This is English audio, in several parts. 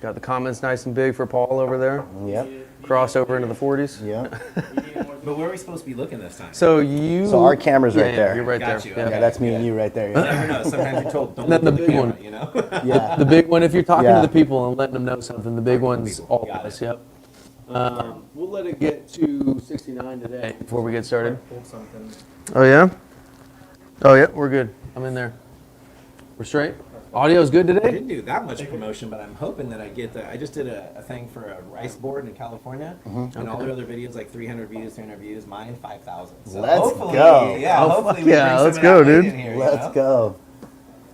Got the comments nice and big for Paul over there. Yep. Crossover into the 40s. Yep. But where are we supposed to be looking this time? So our camera's right there. You're right Got there. you. Yeah. Yeah, that's me and you right there. You Yeah. never know. Sometimes you're told, don't And then look the at big camera, one. you know? Yeah. The big one, if you're talking Yeah. to the people and letting them know something, the big one's all Got of us. it. Yep. We'll let it get to 69 today before we get started. Oh yeah? Oh yeah, we're good. I'm in there. We're straight. Audio's good I today? didn't do that much promotion, but I'm hoping that I get I just did a thing for a rice board in California, and all the other videos like 300 views, mine 5,000. So Let's hopefully, go. Yeah, Oh, hopefully fuck we yeah, bring some let's of go, that weight dude. in here, Let's go.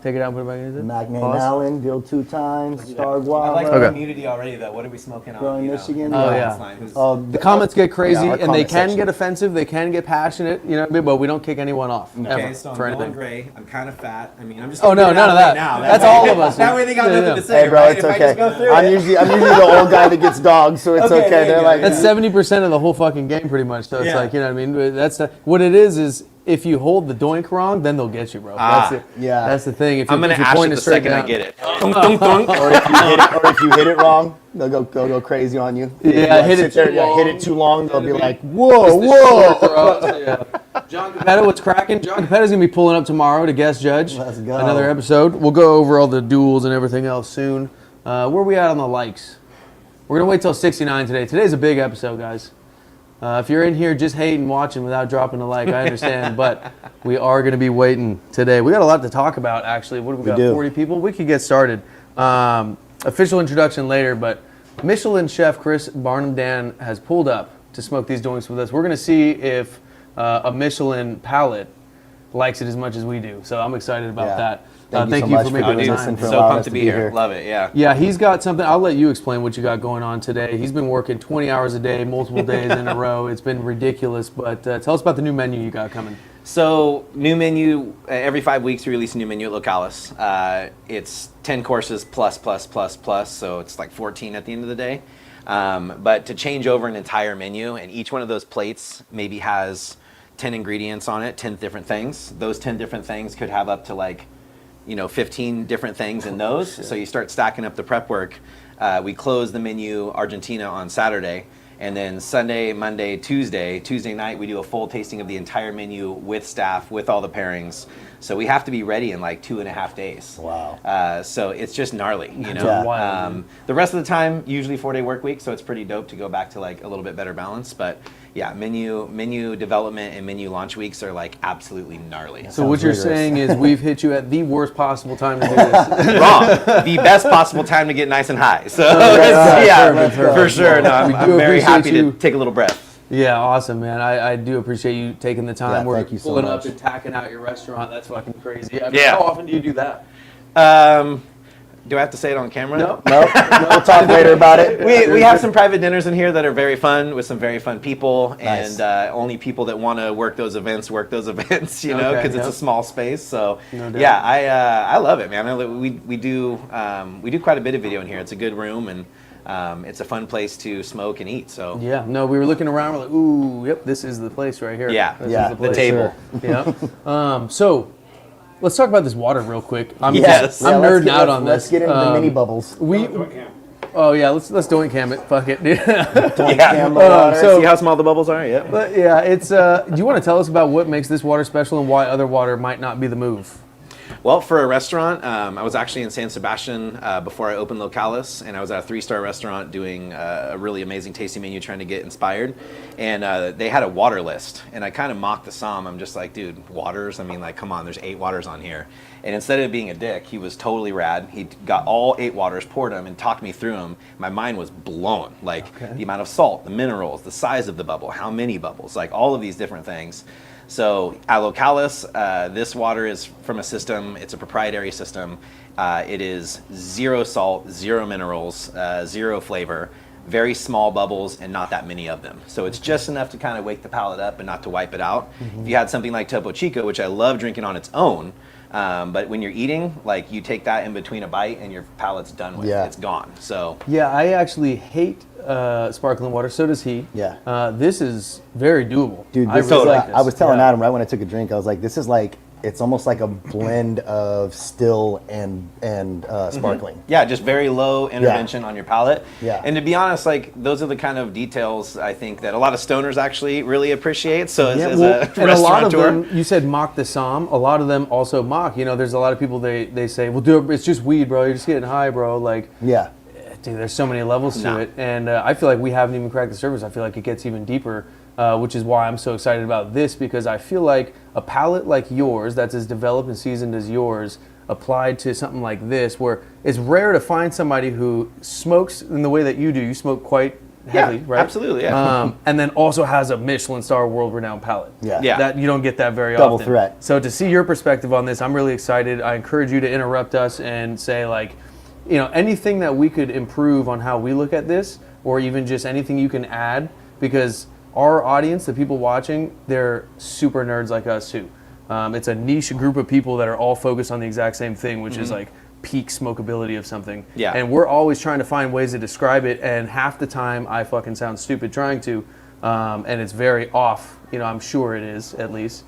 Take it out and put it back in. Magnate Pause. Allen, Dill 2 times, Star I like Guava. the Okay. community already, though. What are we smoking on? Growing you know, Michigan. Oh, the yeah. comments line, who's- The comments get crazy, Yeah, our and they comment can section. get offensive, they can get passionate, you know, but we don't kick anyone off, Okay, ever, so I'm for going anything. gray. I'm kind of fat. I mean, I'm just. Oh, gonna no, get it none out of right that. now. That's way- all of us. That way they got Yeah, nothing yeah. to say. Hey, bro, right? it's If I okay. just go through I'm it. usually the old guy that gets dogs, so it's Okay, okay. there you They're go, like, That's 70% of the whole fucking game, pretty much. So it's Yeah. like, you know what I mean? That's what it is if you hold the doink wrong, then they'll get you, bro. Ah. That's the thing. If I'm gonna if you ash point it the straight second I down- get it. Dunk, dunk, dunk. or if you hit it wrong, they'll go crazy on you. If Yeah, you, like, hit sit it there, too yeah, long. hit it too long, they'll be It'll be like, whoa. Yeah. John Capetta, what's cracking? John Capetta's going to be pulling up tomorrow to guest judge. Let's go. Another episode. We'll go over all the duels and everything else soon. Where are we at on the likes? We're going to wait till 69 today. Today's a big episode, guys. If you're in here just hating watching without dropping a like, I understand, but we are going to be waiting today. We got a lot to talk about, actually. What do we got? do. 40 people? We could get started. Official introduction later, but Michelin chef Chris Barnum-Dann has pulled up to smoke these joints with us. We're going to see if a Michelin palate likes it as much as we do. So I'm excited about Yeah. that. Thank you Thank so you much for for making doing the this time. and for So allowing pumped us to be here. Love it. Yeah. Yeah, he's got something. I'll let you explain what you got going on today. He's been working 20 hours a day, multiple days in a row. It's been ridiculous. But tell us about the new menu you got coming. So new menu every 5 weeks we release a new menu at Localis. It's 10 courses plus. So it's like 14 at the end of the day. But to change over an entire menu, and each one of those plates maybe has 10 ingredients on it, 10 different things. Those 10 different things could have up to 15 different things in those. So you start stacking up the prep work. We close the menu Argentina on Saturday. And then Sunday, Monday, Tuesday night, we do a full tasting of the entire menu with staff, with all the pairings. So we have to be ready in 2.5 days. Wow. So it's just gnarly, you know. Yeah. Wild. The rest of the time, usually 4-day work week, so it's pretty dope to go back to a little bit better balance. But yeah, menu development and menu launch weeks are absolutely gnarly. So what Sounds you're rigorous. saying is we've hit you at the worst possible time to do this. Wrong. The best possible time to get nice and high. So Perfect, yeah, perfect. for sure. No, We I'm do very appreciate happy you. to take a little breath. Yeah, awesome, man. I do appreciate you taking the time. Yeah, We're thank you so pulling much. up and tacking out your restaurant. That's fucking crazy. I mean, Yeah. How often do you do that? Do I have to say it on camera? No. Nope. We'll talk later about it. We have some private dinners in here that are very fun with some very fun people, Nice. and only people that want to work those events, you know, Okay, because it's yep. a small space. So No doubt. yeah, I love it, man. We do quite a bit of video in here. It's a good room, and it's a fun place to smoke and eat. So Yeah, no, we were looking around. We're like, ooh, yep, this is the place right here. Yeah. This Yeah, is the place. table. Yeah. So let's talk about this water real quick. I'm Yes. I'm let's nerding get- out on this. Let's get into the mini bubbles. Oh yeah, let's doink cam it. Fuck it. Cam the water. so- see how small the bubbles are? Yeah. But yeah, it's. Do you want to tell us about what makes this water special and why other water might not be the move? Well, for a restaurant, I was actually in San Sebastian before I opened Localis, and I was at a 3-star restaurant doing a really amazing tasting menu, trying to get inspired. And they had a water list, and I kind of mocked the Somm. I'm just like, dude, waters? I mean, come on, there's 8 waters on here. And instead of being a dick, he was totally rad. He got all 8 waters, poured them, and talked me through them. My mind was blown. The amount of salt, the minerals, the size of the bubble, how many bubbles, all of these different things. So at Localis, this water is from a system. It's a proprietary system. It is 0 salt, 0 minerals, 0 flavor, very small bubbles, and not that many of them. So it's just enough to kind of wake the palate up and not to wipe it out. If you had something like Topo Chico, which I love drinking on its own, but when you're eating, you take that in between a bite and your palate's done with. Yeah. It's gone. So Yeah, I actually hate sparkling water. So does he. Yeah. This is very doable. Dude, I this really is like this. I was telling Yeah. Adam right when I took a drink, I was like, this is like it's almost like a blend of still and sparkling. Yeah, just very low intervention on your palate. Yeah. And to be honest, like those are the kind of details I think that a lot of stoners actually really appreciate. So as a and a lot of restaurateur, them, you said mock the som. A lot of them also mock. You know, there's a lot of people they say, well, dude, it's just weed, bro. You're just getting high, bro. Like, Yeah. dude, there's so many levels Nah. to it, and I feel like we haven't even cracked the surface. I feel like it gets even deeper, which is why I'm so excited about this, because I feel like a palate like yours, that's as developed and seasoned as yours, applied to something like this, where it's rare to find somebody who smokes in the way that you do. You smoke quite heavily, right? absolutely, yeah. And then also has a Michelin star world-renowned palate. Yeah. Yeah. That you don't get that very Double often. threat. So to see your perspective on this, I'm really excited. I encourage you to interrupt us and say, like, you know, anything that we could improve on how we look at this, or even just anything you can add, because our audience, the people watching, they're super nerds like us too. It's a niche group of people that are all focused on the exact same thing, which is like peak smokability of something. Yeah. And we're always trying to find ways to describe it, and half the time I fucking sound stupid trying to, and it's very off. You know, I'm sure it is, at least,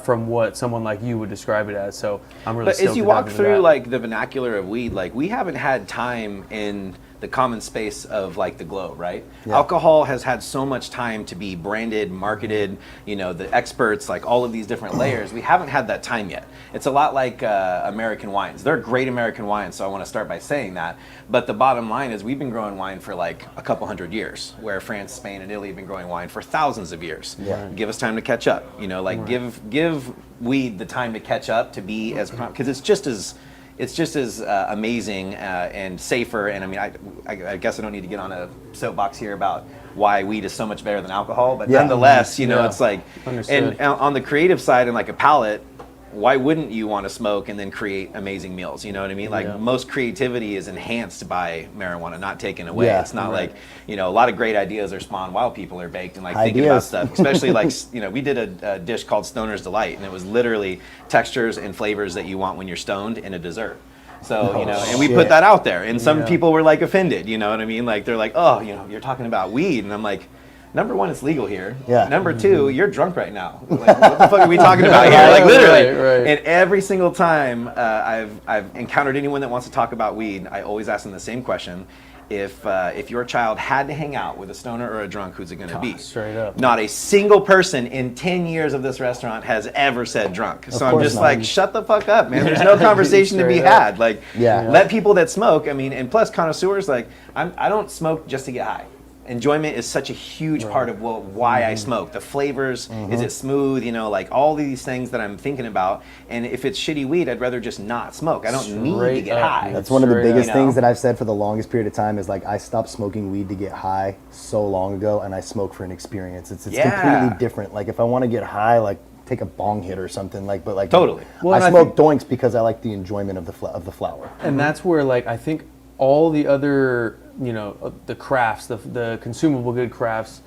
from what someone like you would describe it as. So I'm really. But as stoked you to walk dive into through that. like the vernacular of weed, like we haven't had time in the common space of like the globe, right? Yeah. Alcohol has had so much time to be branded, marketed, you know, the experts, like all of these different layers. We haven't had that time yet. It's a lot like American wines. They're great American wines, so I want to start by saying that. But the bottom line is we've been growing wine for like a couple hundred years, where France, Spain, and Italy have been growing wine for thousands of years. Yeah. Give us time to catch up, you know, like give weed the time to catch up, to be as, because it's just as amazing and safer. And I mean, I guess I don't need to get on a soapbox here about why weed is so much better than alcohol, but nonetheless, you know, Yeah. it's like, Understood. and on the creative side and like a palate, why wouldn't you want to smoke and then create amazing meals? You know what I mean? Like Yeah. most creativity is enhanced by marijuana, not taken away. Yeah. It's not like, you know, a lot of great ideas are spawned while people are baked and like thinking about Ideas. stuff. Especially like, you know, we did a dish called Stoner's Delight, and it was literally textures and flavors that you want when you're stoned in a dessert. So, you know, and we put shit. that out there, and some Yeah. people were like offended, you know what I mean? Like they're like, oh, you know, you're talking about weed. And I'm like, number one, it's legal here. Yeah. Number two, you're drunk right now. Like, what the fuck are we talking about here? Like literally. Right. And every single time I've encountered anyone that wants to talk about weed, I always ask them the same question. If your child had to hang out with a stoner or a drunk, who's it going to be? straight up. Not a single person in 10 years of this restaurant has ever said drunk. So I'm course just not. like, shut the fuck up, man. There's no conversation to be Straight up. had. Like, Yeah. let people that smoke, I mean, and plus connoisseurs, like, I don't smoke just to get high. Enjoyment is such a huge part of why I smoke. The flavors, is it smooth, you know, like all these things that I'm thinking about. And if it's shitty weed, I'd rather just not smoke. I don't need to Straight get up, high. dude. That's one of the Straight up. biggest You know? things that I've said for the longest period of time is like I stopped smoking weed to get high so long ago, and I smoke for an experience. It's Yeah. completely different. Like if I want to get high, like take a bong hit or something. Like, but like Totally. Well, I and I smoke doinks because I like the enjoyment of the flower. And that's where, like, I think all the other, you know, the crafts, the consumable good crafts,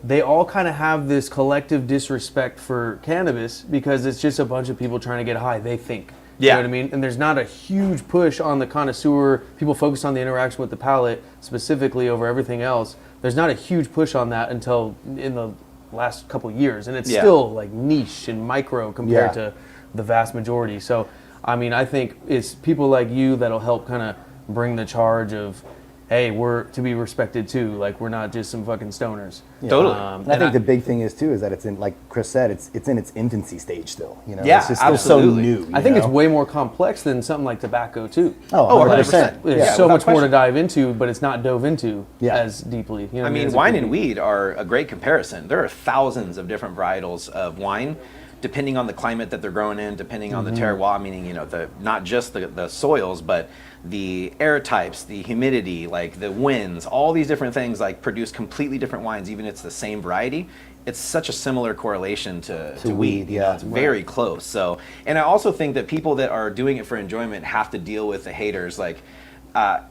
they all kind of have this collective disrespect for cannabis because it's just a bunch of people trying to get high, they think. You Yeah. know what I mean? And there's not a huge push on the connoisseur. People focus on the interaction with the palate specifically over everything else. There's not a huge push on that until in the last couple years. And it's Yeah. still, like, niche and micro compared Yeah. to the vast majority. So, I mean, I think it's people like you that'll help kind of bring the charge of, hey, we're to be respected too. Like, we're not just some fucking stoners. Totally. And I think the big thing is too is that it's in, like Chris said, it's in its infancy stage still. You know, Yeah, it's just still absolutely. so new. I think you it's know? way more complex than something like tobacco too. Oh, 100%. 100%. There's Yeah, so without much more to question. dive into, but it's not dove into Yeah. as deeply. You know what I mean, as it wine could and be. weed are a great comparison. There are thousands of different varietals of wine, depending on the climate that they're growing in, depending on the terroir, meaning, you know, not just the soils, but the air types, the humidity, like the winds, all these different things like produce completely different wines, even if it's the same variety. It's such a similar correlation to weed. You know, yeah. it's very close. So, and I also think that people that are doing it for enjoyment have to deal with the haters. Like,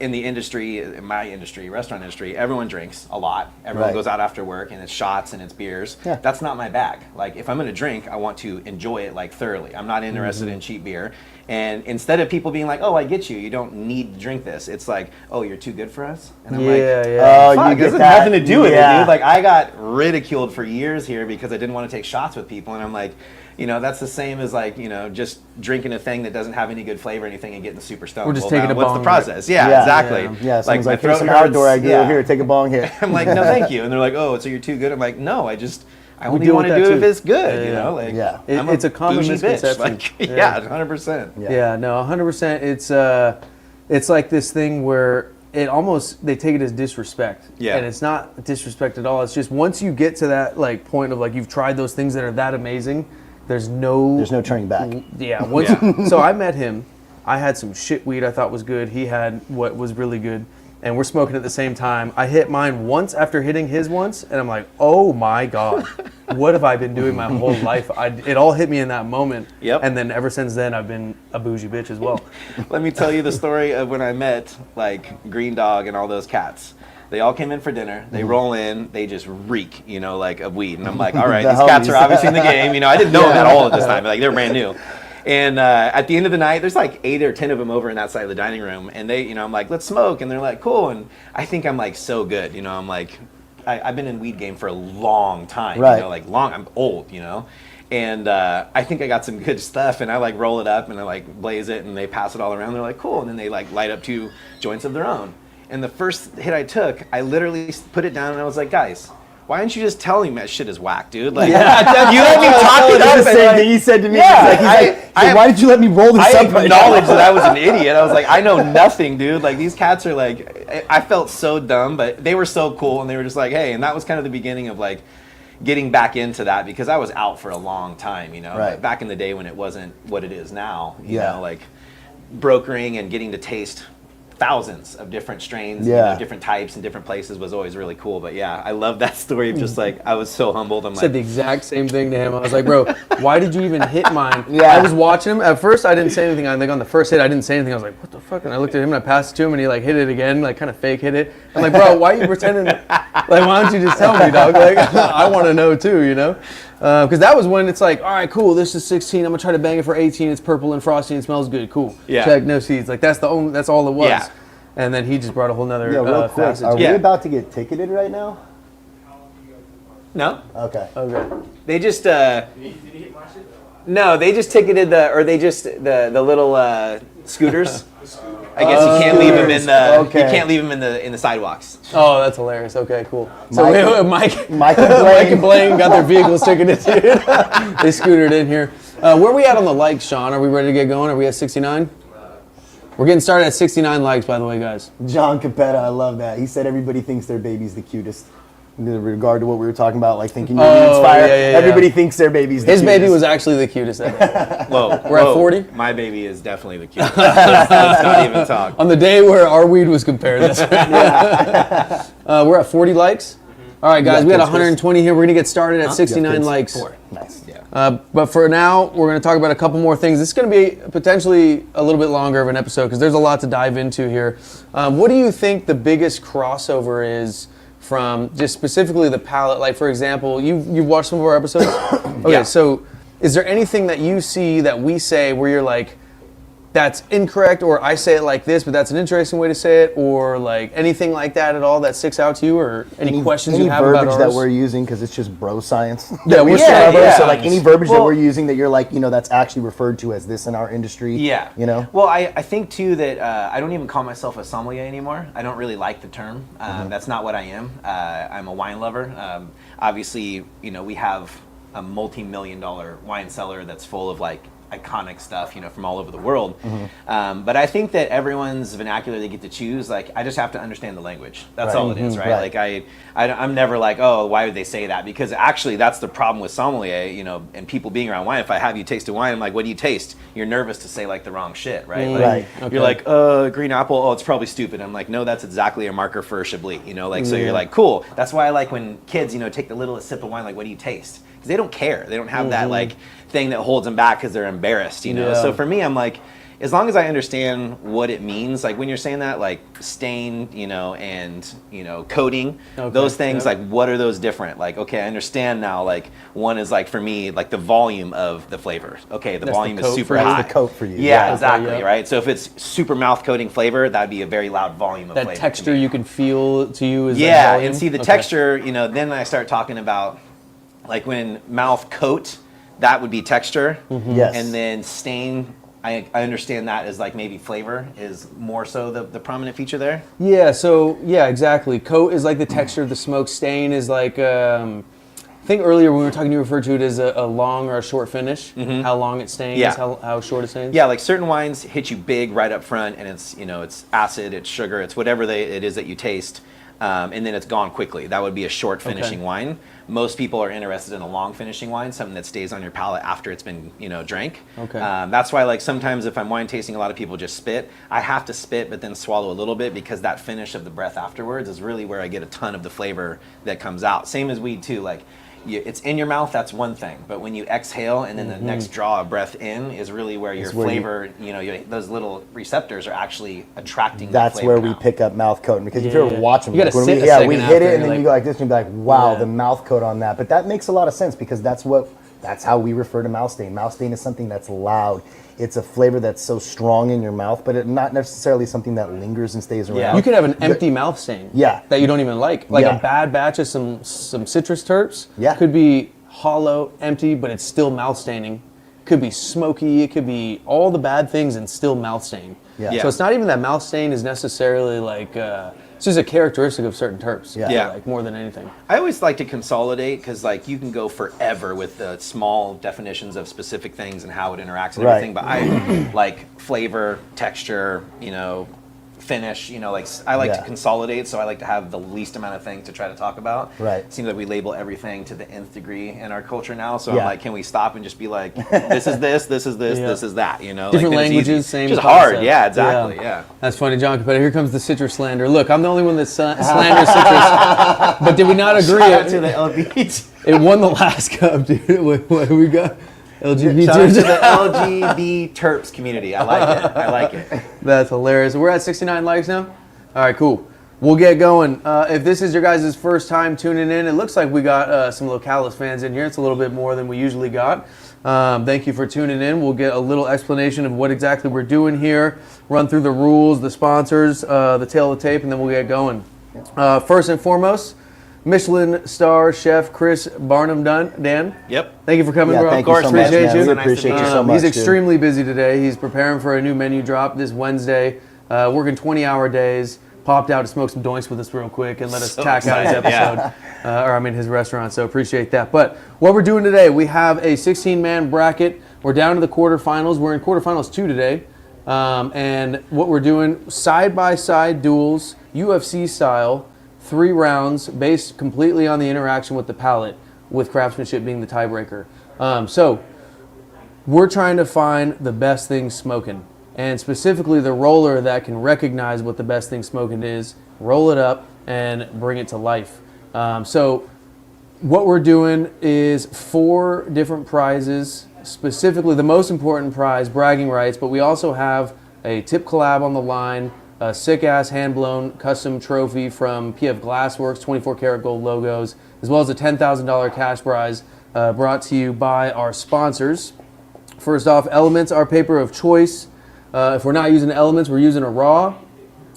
in the industry, in my industry, restaurant industry, everyone drinks a lot. Everyone Right. goes out after work and it's shots and it's beers. Yeah. That's not my bag. Like, if I'm going to drink, I want to enjoy it like thoroughly. I'm not interested in cheap beer. And instead of people being like, "Oh, I get you. You don't need to drink this," it's like, "Oh, you're too good for us." And I'm like, Yeah. Oh, fuck, you this get has that? nothing to do with it, Yeah. dude. Like, I got ridiculed for years here because I didn't want to take shots with people, and I'm like, You know, that's the same as like, you know, just drinking a thing that doesn't have any good flavor or anything and getting super stoned. We're just taking a what's bong the process? Yeah, exactly. Yeah, someone's like, my here's some throat hurts. outdoor. I go, Yeah. here, take a bong hit. I'm like, no, thank you. And they're like, oh, so you're too good. I'm like, no, I only deal want to with do that it if too. it's good, Yeah, you yeah. know? Like, Yeah. It's a common bougie bitch. misconception. Like, Yeah. 100%. Yeah, no, 100%. It's like this thing where they take it as disrespect. Yeah. And it's not disrespect at all. It's just once you get to that like point of like you've tried those things that are that amazing, there's no turning back. Yeah. So I met him. I had some shit weed I thought was good. He had what was really good. And we're smoking at the same time. I hit mine once after hitting his once, and I'm like, oh my God, what have I been doing my whole life? It all hit me in that moment. Yep. And then ever since then, I've been a bougie bitch as well. Let me tell you the story of when I met like Green Dog and all those cats. They all came in for dinner. They roll in. They just reek, you know, like of weed. And I'm like, all right, The these cats are homies. obviously in the game. You know, I didn't know them at all at this time. Like they were brand new. And at the end of the night, there's like 8 or 10 of them over in that side of the dining room. And they, you know, I'm like, let's smoke. And they're like, cool. And I think I'm like so good. You know, I'm like, I've been in weed game for a long time. Right. You know, like I'm old, you know. And I think I got some good stuff. And I like roll it up and I like blaze it and they pass it all around. They're like, cool. And then they like light up 2 joints of their own. And the first hit I took, I literally put it down and I was like, guys, why aren't you just telling me that shit is whack, dude? Like, you let me talk it up. That's the and, same like, thing he said to me. Yeah, He's like, why did you let me roll this I up right now? acknowledged that I was an idiot. I was like, I know nothing, dude. Like, these cats are like, I felt so dumb, but they were so cool, and they were just like, hey, and that was kind of the beginning of like getting back into that because I was out for a long time, you know, Right. back in the day when it wasn't what it is now, you Yeah. know, like brokering and getting to taste thousands of different strains, you Yeah. know, different types in different places was always really cool. But yeah, I love that story of just like, I was so humbled. I'm Said the like, exact same thing to him. I was like, bro, why did you even hit mine? Yeah. I was watching him. At first, I didn't say anything. I think on the first hit, I didn't say anything. I was like, what the fuck? And I looked at him and I passed it to him and he like hit it again, like kind of fake hit it. I'm like, bro, why are you pretending? Like, why don't you just tell me, dog? Like, I want to know too, you know? Because that was when it's like, all right, cool, this is 16. I'm going to try to bang it for 18. It's purple and frosty and smells good. Cool. Yeah. Check, no seeds. Like, that's all it was. Yeah. And then he just brought a whole nother Yeah, real quick. facet. Are we Yeah. about to get ticketed right now? no, Okay. Okay. they just, no, they just ticketed the little scooters. I guess you can't leave them in the Okay. you can't leave them in the sidewalks. Oh, that's hilarious. Okay, cool. So Mike Mike and Blaine. Mike and Blaine got their vehicles ticketed. They scootered in here. Where are we at on the likes, Sean? Are we ready to get going? Are we at 69? We're getting started at 69 likes, by the way, guys. John Capetta, I love that. He said everybody thinks their baby's the cutest. In regard to what we were talking about, like thinking you're Oh, inspired. yeah, yeah, yeah. Everybody thinks their baby's the His cutest. baby was actually the cutest ever. Whoa, We're at 40? My baby is definitely the cutest. Let's not even talk. On the day where our weed was compared. That's right. We're at 40 likes. All right, guys, we got 120 here. We're going to get started at 69 kids? likes. Nice. Yeah. But for now, we're going to talk about a couple more things. This is going to be potentially a little bit longer of an episode because there's a lot to dive into here. What do you think the biggest crossover is from just specifically the palate? Like, for example, you've watched some of our episodes? Okay, Yeah. so is there anything that you see that we say where you're like, that's incorrect, or I say it like this, but that's an interesting way to say it, or like anything like that at all that sticks out to you, or any questions you have about verbiage ours? that we're using because it's just bro science. Yeah, that we we're still have yeah, ours. So yeah. like any verbiage that Well- we're using that you're like, you know, that's actually referred to as this in our industry. Yeah. You know. Well, I think too that I don't even call myself a sommelier anymore. I don't really like the term. That's not what I am. I'm a wine lover. Obviously, you know, we have a multi-million-dollar wine cellar that's full of like iconic stuff, you know, from all over the world. But I think that everyone's vernacular they get to choose. Like, I just have to understand the language. That's Right. all it is, right? Right. Like, I'm never like, oh, why would they say that? Because actually, that's the problem with sommelier, you know, and people being around wine. If I have you taste a wine, I'm like, what do you taste? You're nervous to say like the wrong shit, right? Like, Right. Okay. You're like, green apple. Oh, it's probably stupid. I'm like, no, that's exactly a marker for Chablis. You know, like, so you're like, cool. That's why I like when kids, you know, take the littlest sip of wine. Like, what do you taste? Because they don't care. They don't have that like thing that holds them back because they're embarrassed. You know. Yeah. So for me, I'm like, as long as I understand what it means, like when you're saying that, like stain, you know, and you know, coating, Okay. those things, Yep. like what are those different? Like, okay, I understand now. Like one is like for me, like the volume of the flavor. Okay, the That's the volume is coat super for you. high. That's the coat for you. Yeah, Yeah. exactly, Okay, yeah. right? So if it's super mouth coating flavor, that'd be a very loud volume of that flavor. to texture me. you can feel to you is Yeah, volume? and see the Okay. texture, you know, then I start talking about like when mouth coat, that would be texture. Yes. And then stain, I understand that as like maybe flavor is more so the prominent feature there. Yeah, so, yeah, exactly. Coat is like the texture of the smoke. Stain is like, I think earlier when we were talking, you referred to it as a long or a short finish. How long it stains, Yeah. how short it stains. Yeah, like certain wines hit you big right up front, and it's, you know, it's acid, it's sugar, it's whatever it is that you taste, and then it's gone quickly. That would be a short finishing wine. Most people are interested in a long finishing wine, something that stays on your palate after it's been, you know, drank. Okay. That's why, like, sometimes if I'm wine tasting, a lot of people just spit. I have to spit, but then swallow a little bit, because that finish of the breath afterwards is really where I get a ton of the flavor that comes out. Same as weed too, like. It's in your mouth, that's one thing, but when you exhale and then the next draw of breath in is really where your flavor, those little receptors are actually attracting. That's the where flavor we now. pick up mouth coat, because if you're watching, You gotta when sit we, a yeah, second we hit after, it, and then like- you go like this, and you'd be like, wow, Yeah. the mouth coat on that. But that makes a lot of sense, because that's how we refer to mouth stain. Mouth stain is something that's loud. It's a flavor that's so strong in your mouth, but it's not necessarily something that lingers and stays around. Yeah. You could have an empty mouth stain. Yeah. That you don't even like. Like Yeah. a bad batch of some citrus terps. Yeah. Could be hollow, empty, but it's still mouth staining. Could be smoky. It could be all the bad things and still mouth stain. Yeah. Yeah. So it's not even that mouth stain is necessarily like. It's just a characteristic of certain terps. Yeah. I feel Yeah. like more than anything. I always like to consolidate, because like you can go forever with the small definitions of specific things and how it interacts and Right. everything. But I like flavor, texture, finish. I like to Yeah. consolidate, so I like to have the least amount of things to try to talk about. Right. It seems like we label everything to the nth degree in our culture now. So Yeah. I'm like, can we stop and just be like, this is this, this is this, Yeah. this is that? Different Like, then it's languages, easy. same Just concept. hard. Yeah, exactly. Yeah. That's funny, John Capetta. Here comes the citrus slander. Look, I'm the only one that slanders citrus. But did we not agree? Shout out to the LGBT. It won the last cup, dude. What do we got? LGBT. Shout out to the LGB Terps community. I like it. I like it. That's hilarious. We're at 69 likes now? All right, cool. We'll get going. If this is your guys' first time tuning in, it looks like we got some Localis fans in here. It's a little bit more than we usually got. Thank you for tuning in. We'll get a little explanation of what exactly we're doing here, run through the rules, the sponsors, the tail of the tape, and then we'll get going. First and foremost, Michelin star chef Chris Barnum-Dann. Dan, Yep. thank you for coming, Yeah, bro. thank Of course, you so much, appreciate man. you. We appreciate you so much. He's dude. extremely busy today. He's preparing for a new menu drop this Wednesday, working 20-hour days. Popped out to smoke some doinks with us real quick and let us So tack out his excited, episode, his restaurant. So appreciate that. But what we're doing today, we have a 16-man bracket. We're down to the quarterfinals. We're in quarterfinals 2 today. And what we're doing, side-by-side duels, UFC style, 3 rounds based completely on the interaction with the palate, with Craftsmanship being the tiebreaker. So we're trying to find the best thing smoking, and specifically the roller that can recognize what the best thing smoking is, roll it up, and bring it to life. So what we're doing is 4 different prizes, specifically the most important prize, bragging rights, but we also have a tip collab on the line, a sick-ass hand-blown custom trophy from PF Glassworks, 24 karat gold logos, as well as a $10,000 cash prize brought to you by our sponsors. First off, Elements, our paper of choice. If we're not using Elements, we're using a raw.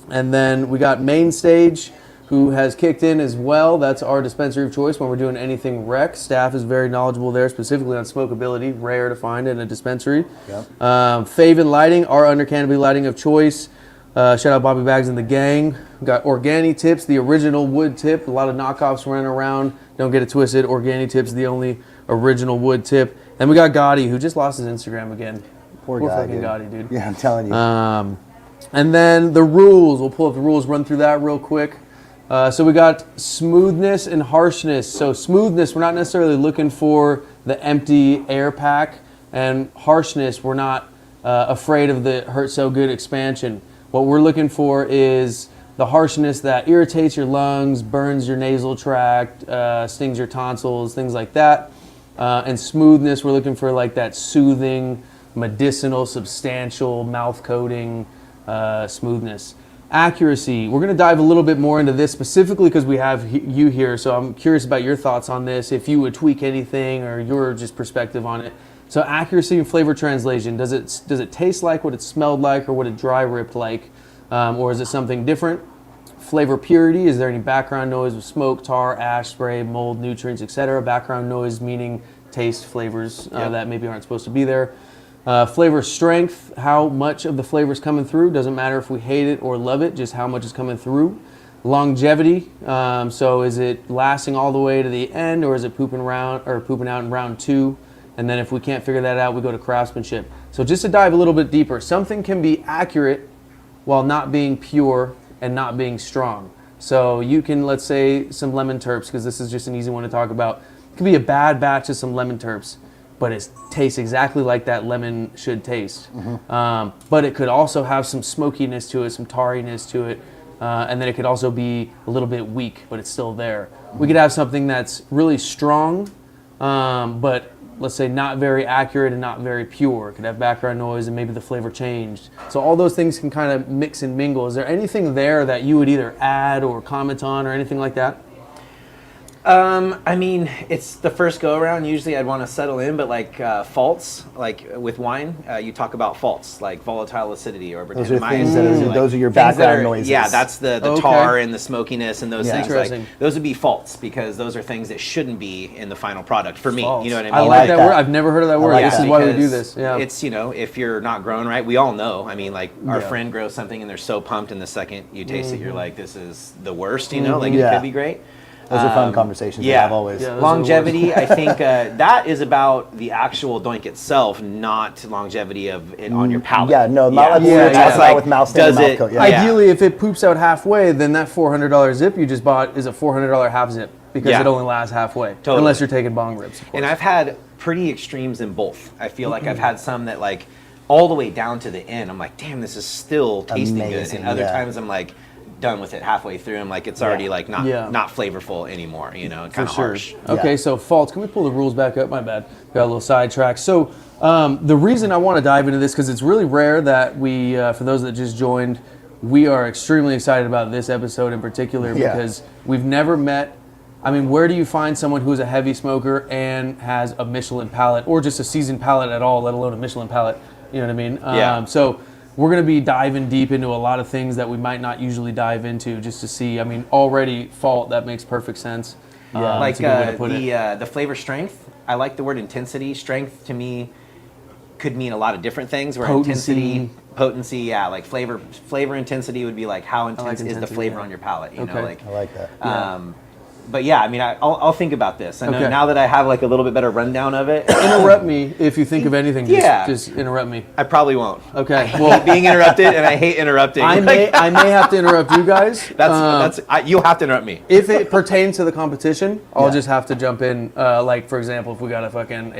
And then we got Main Stage, who has kicked in as well. That's our dispensary of choice when we're doing anything rec. Staff is very knowledgeable there, specifically on smokability. Rare to find in a dispensary. Yep. Faven Lighting, our under canopy lighting of choice. Shout out Bobby Bags and the gang. We got Organi Tips, the original wood tip. A lot of knockoffs running around. Don't get it twisted. Organi Tips, the only original wood tip. And we got Gotti, who just lost his Instagram again. Poor guy, fucking dude. Gotti, dude. Yeah, I'm telling you. And then the rules. We'll pull up the rules, run through that real quick. So we got smoothness and harshness. So smoothness, we're not necessarily looking for the empty air pack. And harshness, we're not afraid of the hurt so good expansion. What we're looking for is the harshness that irritates your lungs, burns your nasal tract, stings your tonsils, things like that. And smoothness, we're looking for like that soothing, medicinal, substantial, mouth coating smoothness. Accuracy, we're going to dive a little bit more into this specifically because we have you here, so I'm curious about your thoughts on this, if you would tweak anything or your just perspective on it. So accuracy and flavor translation, does it taste like what it smelled like or what it dry ripped like, or is it something different? Flavor purity, is there any background noise with smoke, tar, ash, spray, mold, nutrients, etc.? Background noise meaning taste flavors that maybe aren't supposed to be there. Flavor strength, how much of the flavor is coming through. Doesn't matter if we hate it or love it, just how much is coming through. Longevity, so is it lasting all the way to the end, or is it pooping out in round 2? And then if we can't figure that out, we go to craftsmanship. So just to dive a little bit deeper, something can be accurate while not being pure and not being strong. So you can, let's say, some lemon terps, because this is just an easy one to talk about. It could be a bad batch of some lemon terps, but it tastes exactly like that lemon should taste. But it could also have some smokiness to it, some tarriness to it, and then it could also be a little bit weak, but it's still there. We could have something that's really strong, but let's say not very accurate and not very pure. It could have background noise and maybe the flavor changed. So all those things can kind of mix and mingle. Is there anything there that you would either add or comment on or anything like that? I mean, it's the first go around. Usually I'd want to settle in, but like faults, like with wine, you talk about faults, like volatile acidity or Those are Brettanomyces. things those are your background noises. Yeah, that's the tar and the smokiness and those things. Interesting. Like, those would be faults, because those are things that shouldn't be in the final product for me. Faults. You know what I mean? I like that word. I've never heard of that word. like This that. is why we do Because this. Yeah. It's, if you're not growing right, we all know. I mean, like our friend grows something and they're so pumped, and the second you taste it, you're like, this is the worst, like it Yeah. could be great. Those are fun conversations to have always. Yeah. Longevity, I think that is about the actual doink itself, not longevity of it on your palate. Yeah, no, not like we Yeah, were yeah. talking It's about like, with mouse stain and does mouth it- coat. Yeah. Ideally, if it poops out halfway, then that $400 zip you just bought is a $400 half zip, because Yeah. it only lasts halfway. Totally. Unless you're taking bong rips. And I've had pretty extremes in both. I feel like I've had some that like all the way down to the end, I'm like, damn, this is still tasting good. Amazing, And other yeah. times I'm like, done with it halfway through. I'm like, it's already like not Yeah. not flavorful anymore, kind of Sure. harsh. Okay, Yeah. so faults. Can we pull the rules back up? My bad. Got a little sidetracked. So the reason I want to dive into this, because it's really rare that we, for those that just joined, we are extremely excited about this episode in particular, Yeah. because we've never met. I mean, where do you find someone who's a heavy smoker and has a Michelin palate, or just a seasoned palate at all, let alone a Michelin palate? You know what I mean? Yeah. So we're going to be diving deep into a lot of things that we might not usually dive into, just to see. I mean, already fault, that makes perfect sense. Yeah. Like that's a good way to put it. the flavor strength. I like the word intensity. Strength to me could mean a lot of different things. Where Potency. potency, yeah, like flavor intensity would be like how intense is the intensity, flavor yeah. on your palate. You know, Okay. like I like that. But yeah, I mean, I'll think about this. I know Okay. now that I have like a little bit better rundown of it. Interrupt me if you think of anything. Yeah. Just interrupt me. I probably won't. Okay. Well, being interrupted, and I hate interrupting. I may have to interrupt you guys. You'll have to interrupt me. If it pertains to the competition, I'll Yeah. just have to jump in. Like, for example, if we got a fucking...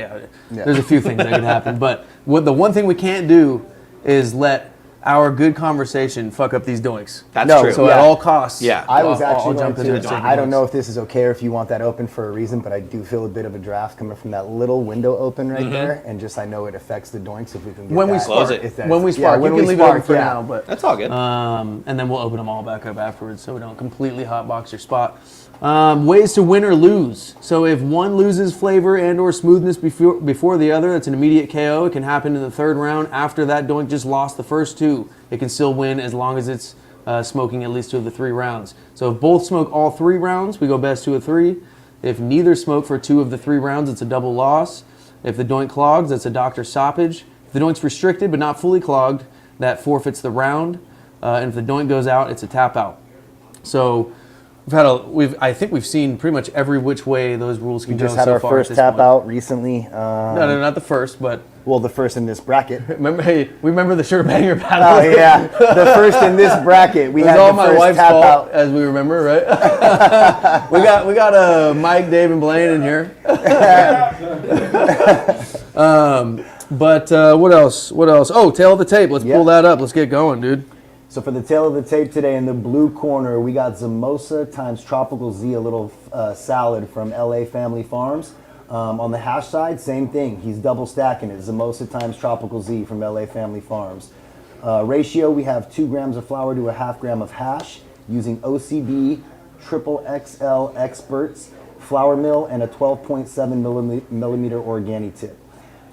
There's a few things that can happen. But the one thing we can't do is let our good conversation fuck up these doinks. That's No, true. So Yeah. at all costs, Yeah. I was I'll actually jump going into to. taking I don't doinks. know if this is okay or if you want that open for a reason, but I do feel a bit of a draft coming from that little window open right there, and just I know it affects the doinks if we can get When we that. Close spark, it. If that's- when we spark, when you we can leave spark, it open for yeah. now. But That's all good. and then we'll open them all back up afterwards, so we don't completely hotbox your spot. Ways to win or lose. So if one loses flavor and or smoothness before the other, that's an immediate KO. It can happen in the third round. After that doink just lost the first two, it can still win as long as it's smoking at least 2 of the 3 rounds. So if both smoke all 3 rounds, we go best 2 of 3. If neither smoke for 2 of the 3 rounds, it's a double loss. If the doink clogs, that's a doctor stoppage. If the doink's restricted but not fully clogged, that forfeits the round. And if the doink goes out, it's a tap out. So I think we've seen pretty much every which way those rules can We go just had so our far at first this tap point. out recently. No, not the first, but Well, the first in this bracket. remember, we remember the sugar banger Oh battle. yeah, the first in this bracket. We It was had all the my first wife's tap fault, out. as we remember, right? we got Mike, Dave, and Blaine in here. But what else? Oh, tail of the tape. Let's pull that up. Let's get going, dude. So for the tail of the tape today, in the blue corner, we got Zamosa times Tropical Z, a little salad from LA Family Farms. On the hash side, same thing. He's double stacking it. Zamosa times Tropical Z from LA Family Farms. Ratio, we have 2 grams of flour to a half gram of hash using OCB Triple XL Experts flour mill and a 12.7 millimeter Organi tip.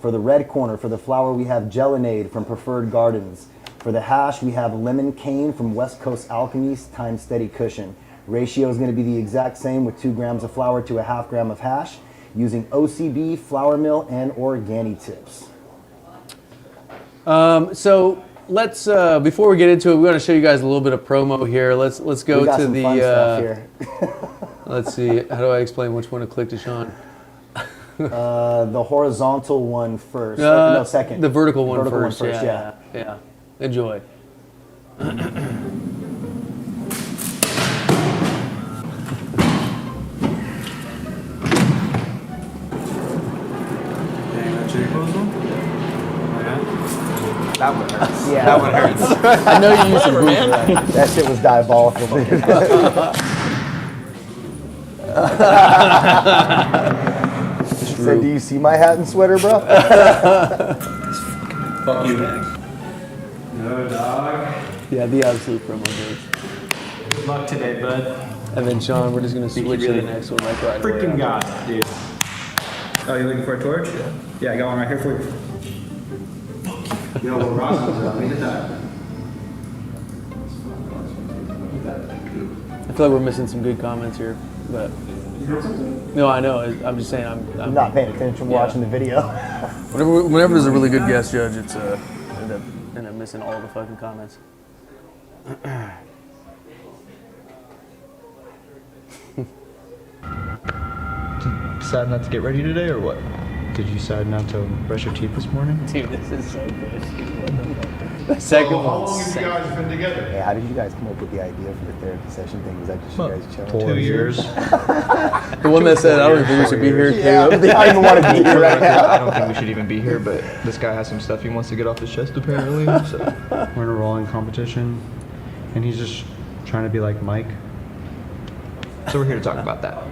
For the red corner, for the flour, we have Gelinade from Preferred Gardens. For the hash, we have Lemon Cane from West Coast Alchemies times Steady Cushion. Ratio is going to be the exact same with 2 grams of flour to a half gram of hash using OCB, flour mill, and organic tips. So let's before we get into it, we want to show you guys a little bit of promo here. Let's go We got to some the. fun stuff here. Let's see. How do I explain which one to click to Sean? The horizontal one first. No, second. The vertical one Vertical first. one first, Yeah. Enjoy. That one hurts. Yeah. That one hurts. I know you used some booze for that. That shit was diabolical, dude. So, do you see my hat and sweater, bro? Fuck you. No, dog. Yeah, the absolute promo dude. Good luck today, bud. And then Sean, we're just gonna switch to the really next one like right away. Freaking God, dude. Oh, you looking for a torch? Yeah, I got one right here for you. Yo, what Ross was on? Hit that. I feel like we're missing some good comments here, but no, I know. I'm just saying. I'm not paying attention watching the video. Whenever there's a really good guest judge, it's end up missing all the fucking comments. Decide not to get ready today or what? Did you decide not to brush your teeth this morning? Dude, this is so good. The second How one. long have you guys been together? Hey, how did you guys come up with the idea for the therapy session thing? Was that just you guys chilling? 2 years. The one that said, I don't think we should be here. Yeah, I don't even want to be here right now. I don't think we should even be here, but this guy has some stuff he wants to get off his chest apparently. So We're in a rolling competition, and he's just trying to be like Mike. we're here to talk about that.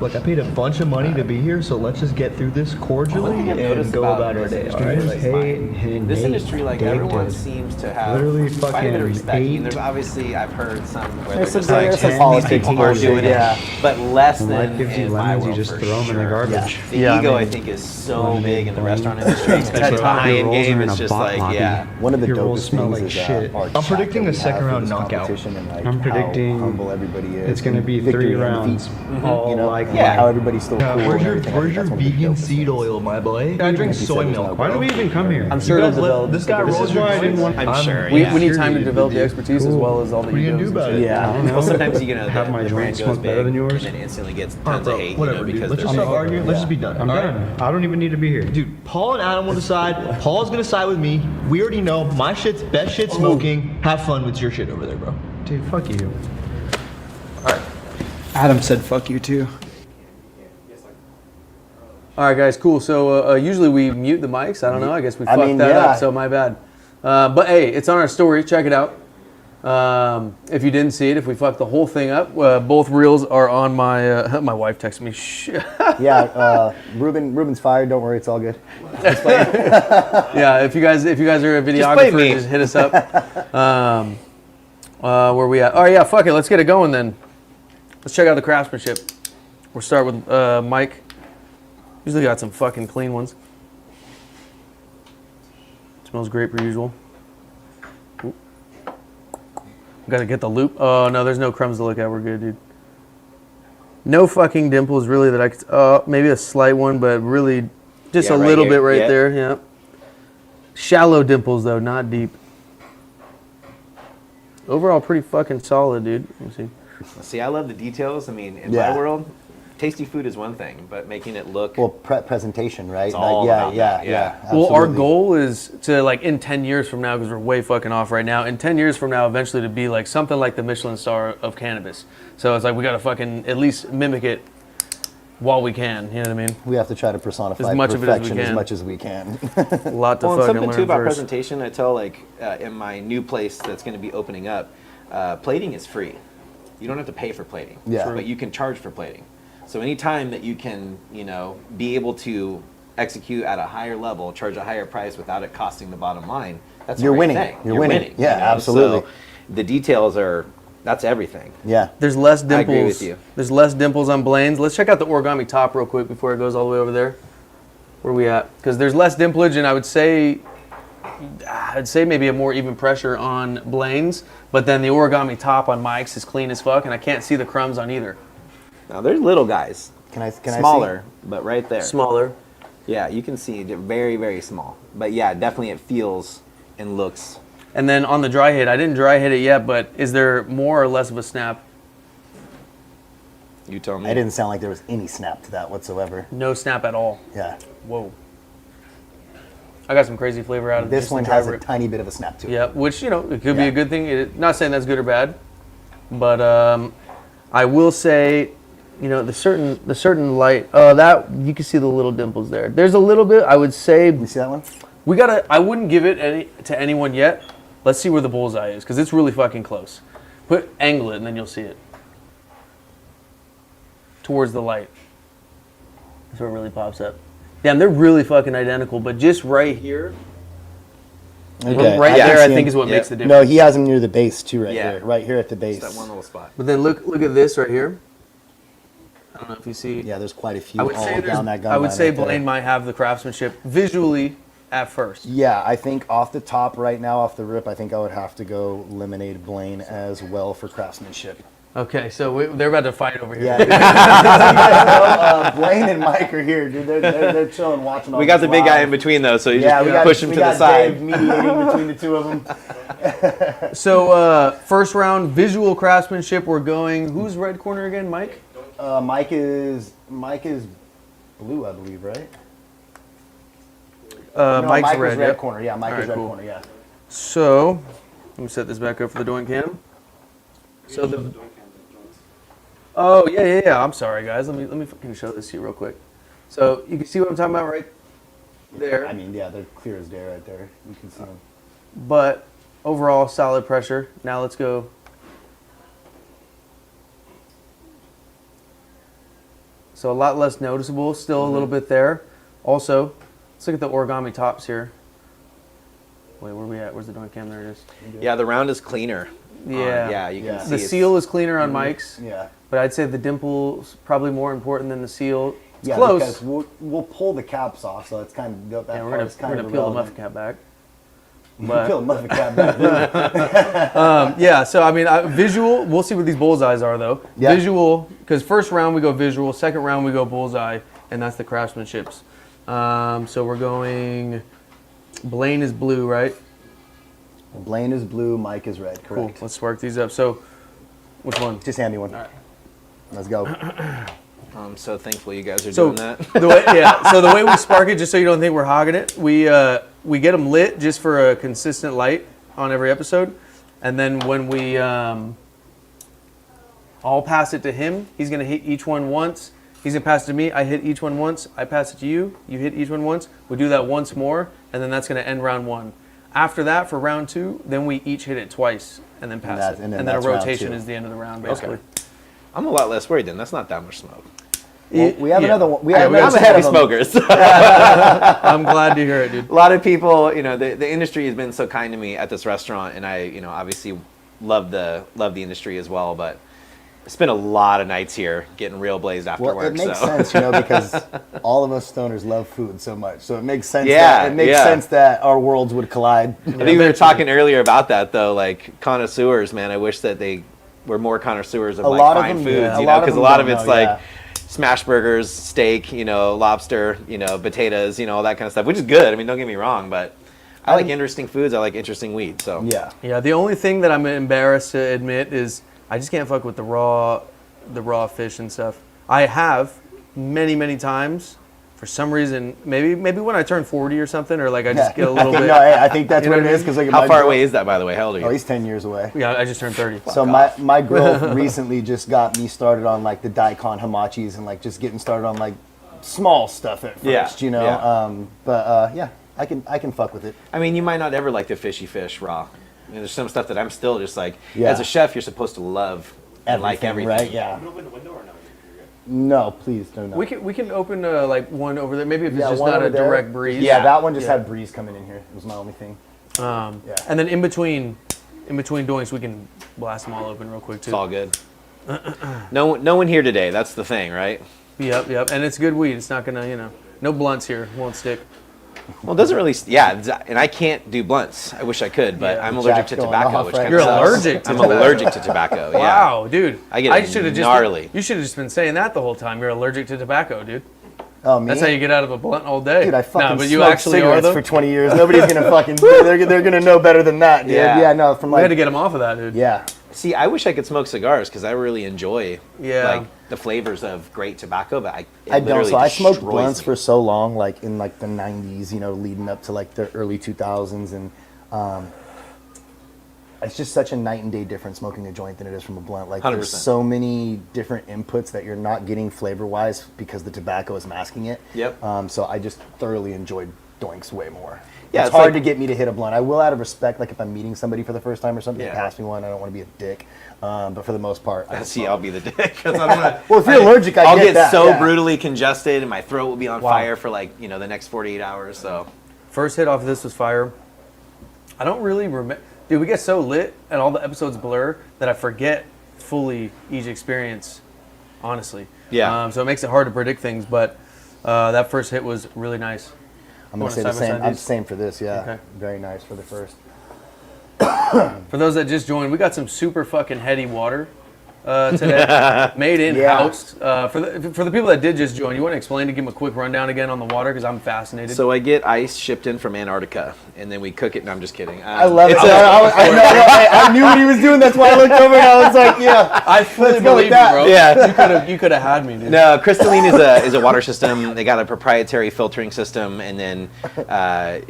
Look, I paid a bunch of money to be here, so let's just get through this cordially I've and noticed go about about our this day. industry All right? is, Like, this industry, like everyone seems to have Literally quite a bit of fucking respect. I mean, there's 8. obviously I've heard some where There's they're some- just like, there's some these politics people are bullshit, doing yeah. it, but less When than life gives you in my lemons, you world just for throw them in the sure. garbage. The Yeah, I ego, I mean, think, is so when big in the Blaine- restaurant industry, especially Especially high end rolls game. are in It's a just bot like, lobby. yeah. One of the Your rolls dopest smell things like is shit. our I'm chat predicting that a we second have for round this knockout. competition and, like, I'm how predicting humble everybody is. It's going to be Victory 3 and rounds. defeat. All You know, like Yeah. how everybody's still cool. and Where's your everything. I think that's one of the vegan dopest seed things. oil, my boy? I drink He said soy there's milk. no Why do we even come here? I'm sure You it'll guys let develop. this guy This roll is your why I didn't joints? want- I'm sure. We yeah. need time to develop the expertise as well as all the What are you egos gonna do and about shit. it? Yeah. I don't know. Well, sometimes you know Have the my brand joints goes smoke better than big yours? and then instantly gets All right, tons bro, of hate, whatever, you know, dude. because Let's just they're stop arguing. Let's just be done. I'm all right? done. I don't even need to be here. Dude, Paul and Adam will decide. Paul's gonna side with me. We already know my shit's best shit smoking. Have fun with your shit over there, bro. Dude, fuck you. Adam said fuck you too. All right, guys, cool. So usually we mute the mics. I don't know. I guess we I fucked mean, that yeah. up, so my bad. But hey, it's on our story. Check it out. If you didn't see it, if we fucked the whole thing up, both reels are on my. My wife texted me. Shit. Yeah, Ruben's fired. Don't worry, it's all good. Yeah, if you guys are a blame videographer, me. just hit us up. Where we at? Oh yeah, fuck it. Let's get it going then. Let's check out the craftsmanship. We'll start with Mike. Usually got some fucking clean ones. Smells great per usual. Got to get the loop. Oh no, there's no crumbs to look at. We're good, dude. No fucking dimples really that I could. Maybe a slight one, but really just Yeah, a right little here. bit right Yeah. there. Yeah. Shallow dimples though, not deep. Overall, pretty fucking solid, dude. Let me see. See, I love the details. I mean, in Yeah. my world, tasty food is one thing, but making it look Well, presentation, right? It's all yeah, about yeah, that, yeah, yeah. Well, our absolutely. goal is to like in 10 years from now, because we're way fucking off right now. In 10 years from now, eventually to be like something like the Michelin star of cannabis. So it's like we got to fucking at least mimic it while we can. You know what I mean? We have to try to personify As much of it as we perfection as can. much as we can. A lot to Well, and fucking something learn too about first. presentation, I tell like in my new place that's going to be opening up, plating is free. You don't have to pay for plating, Yeah. True. but you can charge for plating. So anytime that you can, be able to execute at a higher level, charge a higher price without it costing the bottom line, that's a You're great winning. thing. You're winning. Yeah, So absolutely. the details that's everything. Yeah. There's less I dimples. agree with you. There's less dimples on Blaine's. Let's check out the origami top real quick before it goes all the way over there. Where are we at? Because there's less dimplage, and I'd say maybe a more even pressure on Blaine's, but then the origami top on Mike's is clean as fuck, and I can't see the crumbs on either. Now there's little guys. Can I Smaller, but right there. Smaller. Yeah, you can see it very, very small. But yeah, definitely it feels and looks. And then on the dry hit, I didn't dry hit it yet, but is there more or less of a snap? You tell me. I didn't sound like there was any snap to that whatsoever. No snap at all. Yeah. Whoa. I got some crazy flavor out of This just one the dry has a rip. tiny bit of a snap to it. Yeah, which, you know, it could be Yeah. a good thing. Not saying that's good or bad, but I will say, you know, the certain light, that you can see the little dimples there. There's a little bit, I would say. You see that one? I wouldn't give it to anyone yet. Let's see where the bullseye is, because it's really fucking close. Angle it, and then you'll see it. Towards the light. That's where it really pops up. Damn, they're really fucking identical, but just right here, right there, I think is what makes the difference. No, he has them near the base too, right Yeah. here. Right here at the base. Just that one little spot. But then look at this right here. I don't know if you see. Yeah, there's quite a few I would all say down that gun I would line say right there. Blaine might have the craftsmanship visually at first. Yeah, I think off the top right now, off the rip, I think I would have to go Lemonade Blaine as well for craftsmanship. Okay, so they're about to fight over here. Yeah, dude. Blaine and Mike are here, dude. They're chilling, watching all We got this the big guy live. in between though, so you Yeah, just push him we to the got side. Dave mediating between the two of them. So first round visual craftsmanship. We're going. Who's red corner again? Mike. Mike is blue, I believe, right? No, Mike's Mike red. was red Yep. corner. Yeah, Mike All is right, red cool. corner. Yeah. So let me set this back up for the doink cam. So the. Oh yeah. I'm sorry, guys. Let me fucking show this to you real quick. So you can see what I'm talking about right there. I mean, yeah, they're clear as day right there. You can see them. But overall, solid pressure. Now let's go. So a lot less noticeable. Still a little bit there. Also, let's look at the origami tops here. Wait, where are we at? Where's the doink cam? There it is. Yeah, the round is cleaner. Yeah. Yeah, you can Yeah. see The it's- seal is cleaner on Mike's, Yeah. but I'd say the dimple's probably more important than the seal. It's Yeah, close. because we'll pull the caps off, so it's kind of that Yeah, part we're is gonna kind of peel the irrelevant. muffin cap back. We'll peel the muffin cap back. Yeah, so I mean, visual. We'll see what these bullseyes are though. Yeah. Visual, because first round we go visual, second round we go bullseye, and that's the craftsmanships. So we're going. Blaine is blue, right? Blaine is blue, Mike is red. Cool. Correct. Let's spark these up. So, which one? Just hand me one. All right. Let's go. I'm so thankful you guys are So doing that. So the way we spark it, just so you don't think we're hogging it, we get them lit just for a consistent light on every episode, and then when we all pass it to him, he's gonna hit each one once. He's gonna pass it to me. I hit each one once. I pass it to you. You hit each one once. We do that once more, and then that's gonna end round one. After that, for round two, then we each hit it twice and then pass it, and then and then a that's round rotation two. is the end of the round, basically. I'm a lot less worried then. That's not that much smoke. Well, we have Yeah. another one. We have I'm another a set heavy of them. smoker. So. I'm glad to hear it, dude. A lot of people, you know, the industry has been so kind to me at this restaurant, and I, you know, obviously love the industry as well. But I spent a lot of nights here getting real blazed after Well, work. it makes so. sense, you know, because all of us stoners love food so much. So it makes sense. Yeah, It makes yeah. sense that our worlds would collide. I think we were talking earlier about that though, like connoisseurs, man. I wish that they were more connoisseurs of A like lot of fine them, foods, yeah. you know, because a lot of don't it's know, like yeah. smash burgers, steak, you know, lobster, you know, potatoes, you know, all that kind of stuff, which is good. I mean, don't get me wrong, but I like interesting foods. I like interesting weed. So Yeah. Yeah, the only thing that I'm embarrassed to admit is I just can't fuck with the raw fish and stuff. I have many times. For some reason, maybe when I turn 40 or something, or like I just get a little bit. No, I think that's You know what it what I is. Because like how my far girl- away is that, by the way? How old are you? Oh, he's 10 years away. Yeah, I just turned 30. So my girl recently just got me started on like the daikon hamachis and like just getting started on like small stuff at first, Yeah, you know. yeah. Yeah, I can fuck with it. I mean, you might not ever like the fishy fish raw. I mean, there's some stuff that I'm still just like, Yeah. as a chef, you're supposed to love and like everything. right? Yeah. No, please do not. We can open like one over there. Maybe if it's Yeah, just one not over a there. direct breeze. Yeah, that one just Yeah. had breeze coming in here. It was my only thing. And then in between doinks, we can blast them all open real quick too. It's all good. No one here today. That's the thing, right? Yep. And it's good weed. It's not gonna, no blunts here. Won't stick. Well, it doesn't really. Yeah, and I can't do blunts. I wish I could, but I'm allergic Jack's to going tobacco, off which right kind of now. You're sucks. allergic to I'm tobacco. allergic to tobacco. Yeah. Wow, dude. I get should've gnarly. You should have just been saying that the whole time. You're allergic to tobacco, dude. Oh, me? That's how you get out of a blunt all day. Dude, I fucking no, but you smoked actually are cigarettes though. for 20 years. Nobody's gonna fucking. They're gonna know better than that, dude. Yeah. Yeah, no, from We had to like. get him off of that, dude. Yeah. See, I wish I could smoke cigars because I really enjoy Yeah. the flavors of great tobacco, but it I don't. literally So I smoked destroys blunts me. for so long, like in like the 90s, leading up to like the early 2000s, and it's just such a night and day difference smoking a joint than it is from a blunt. Like 100%. there's so many different inputs that you're not getting flavor wise because the tobacco is masking it. Yep. So I just thoroughly enjoyed doinks way more. Yeah, it's it's hard like- to get me to hit a blunt. I will out of respect, like if I'm meeting somebody for the first time or something, Yeah. pass me one. I don't want to be a dick. But for the most part, I See, I'll be the dick because I'm gonna. Well, if you're allergic, I I'll get get that, so yeah. brutally congested, and my throat will be on Wow. fire for the next 48 hours. So First hit off of this was fire. I don't really remember. Dude, we get so lit and all the episodes blur that I forget fully each experience, honestly. Yeah. So it makes it hard to predict things, but that first hit was really nice. I'm gonna Wanna say the side by same. side I'm these? same for this. Yeah. Okay. Very nice for the first. For those that just joined, we got some super fucking heady water today, made in house. For the people that did just join, you want to explain to give them a quick rundown again on the water because I'm fascinated. So I get ice shipped in from Antarctica, and then we cook it. No, I'm just kidding. I love it. it's I knew what he was doing. That's why I looked over and I was like, yeah. I fully Let's go with believe you, that. bro. Yeah. You could have had me, dude. No, crystalline is a water system. They got a proprietary filtering system, and then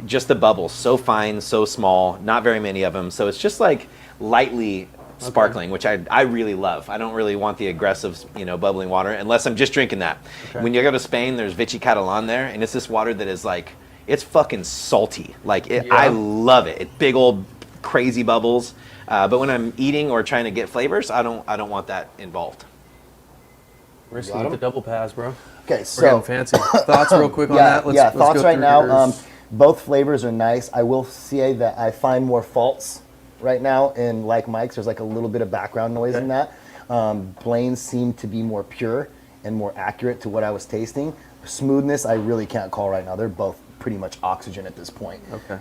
just the bubbles, so fine, so small, not very many of them. So it's just like lightly sparkling, which I really love. I don't really want the aggressive, bubbling water unless I'm just drinking that. When you go to Spain, there's Vichy Catalan there, and it's this water that is like, it's fucking salty. I love it. It's big old crazy bubbles. But when I'm eating or trying to get flavors, I don't want that involved. We're just with the double pass, bro. Okay, We're so getting fancy. Thoughts real quick on that? Let's thoughts go right through now. yours. Both flavors are nice. I will say that I find more faults right now in like Mike's. There's like a little bit of background noise in that. Blaine seemed to be more pure and more accurate to what I was tasting. Smoothness, I really can't call right now. They're both pretty much oxygen at this point. Okay.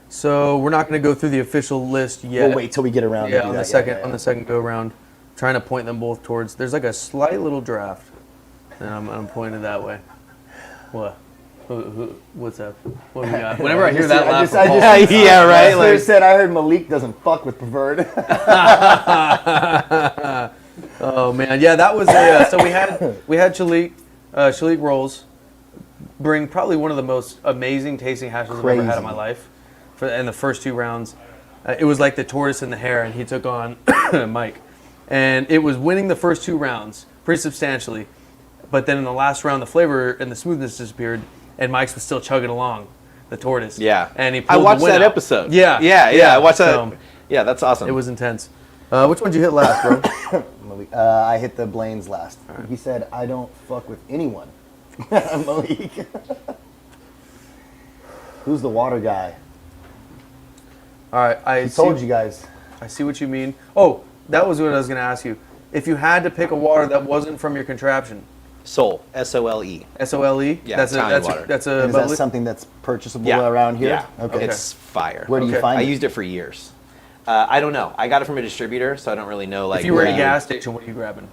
So we're not going to go through the official list yet. We'll wait till we get around to Yeah, do on that. the second on the second go round, trying to point them both towards. There's like a slight little draft, and I'm pointed that way. What? What's up? What we got? Whenever I hear that laugh, from Paul, Yeah, right. I said I heard Malik doesn't fuck with pervert. oh man, yeah, that was so we had Shalik rolls bring probably one of the most amazing tasting hashes I've ever had in my life. In the first two rounds, it was like the tortoise and the hare, and he took on Mike, and it was winning the first two rounds pretty substantially. But then in the last round, the flavor and the smoothness disappeared, and Mike's was still chugging along, the tortoise. Yeah. And he I pulled watched the win that out. episode. Yeah. I watched that. So, Yeah, that's awesome. it was intense. Which one did you hit last, bro? Malik, I hit the Blaine's last. He said, I don't fuck with anyone. Malik. Who's the water guy? All right, I told you guys. I see what you mean. Oh, that was what I was going to ask you. If you had to pick a water that wasn't from your contraption, Sole, S-O-L-E. S-O-L-E? Yeah, that's Italian a water. that's a And is bubbly? that something that's purchasable Yeah. around here? Yeah. Okay. It's fire. Where do you Okay. find I it? used it for years. I don't know. I got it from a distributor, so I don't really know. If you were at a where gas station, what are you grabbing?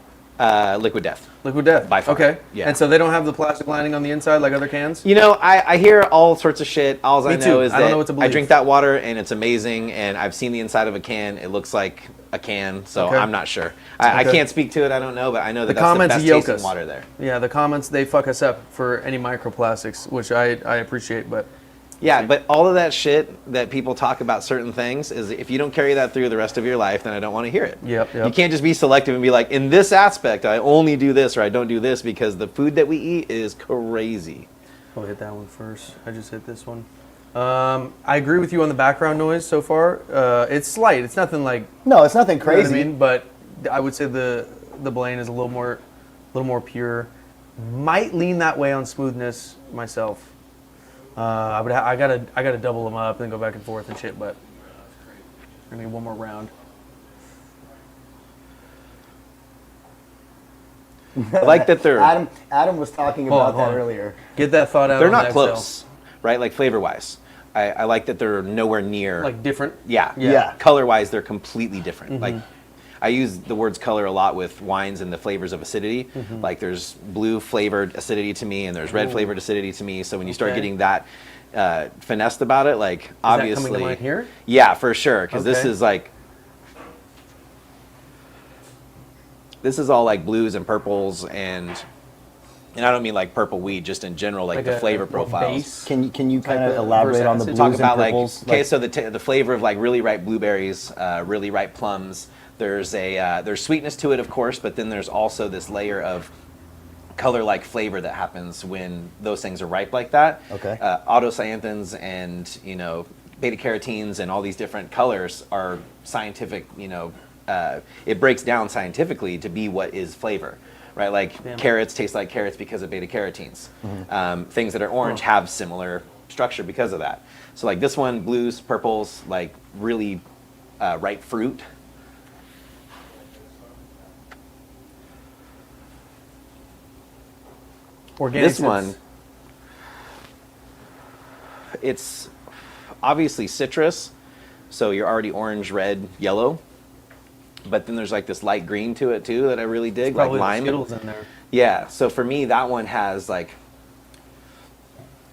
Liquid Death. Liquid Death. By far. Okay. Yeah. And so they don't have the plastic lining on the inside like other cans? I hear all sorts of shit. All I Me know too. is I don't that know what to I believe. drink that water and it's amazing. And I've seen the inside of a can. It looks like a can, so Okay. I'm not sure. I Okay. can't speak to it. I don't know, but I know that The that's the comments best yoke tasting us. water there. Yeah, the comments, they fuck us up for any microplastics, which I appreciate, but Yeah, but all of that shit that people talk about certain things is if you don't carry that through the rest of your life, then I don't want to hear it. Yep. You can't just be selective and be like, in this aspect, I only do this or I don't do this because the food that we eat is crazy. I'll hit that one first. I just hit this one. I agree with you on the background noise so far. It's slight. It's nothing like No, it's nothing you know what crazy. I mean, but I would say the Blaine is a little more pure. Might lean that way on smoothness myself. I gotta double them up and go back and forth and shit. But we're gonna need one more round. I like that they're Adam was talking about hold that on. earlier. Get that thought out. they're on not the close, right? Like flavor wise, I like that they're nowhere near. Like different. yeah, Yeah. Color wise, they're completely different. Mm-hmm. Like I use the words color a lot with wines and the flavors of acidity. Mm-hmm. Like there's blue flavored acidity to me, and there's red flavored acidity to me. So when you start Okay. getting that finessed about it, like obviously, coming to mind here? yeah, for sure, because this Okay. is like. This is all like blues and purples and I don't mean like purple weed, just in general, like the a flavor more profiles. base. Can you kind Type of of elaborate on the versus blues Talk and about purples? like, okay, so the flavor of like really ripe blueberries, really ripe plums. There's there's sweetness to it, of course, but then there's also this layer of color-like flavor that happens when those things are ripe like that. Okay. Autocyanthins and beta carotenes and all these different colors are scientific. It breaks down scientifically to be what is flavor. Right, like carrots taste like carrots because of beta carotenes. Things that are orange have similar structure because of that. So like this one, blues, purples, like really ripe fruit. Organic. This one, it's obviously citrus, so you're already orange, red, yellow. But then there's like this light green to it too that I really dig, like Probably the lime. Skittles in there. Yeah, so for me, that one has like,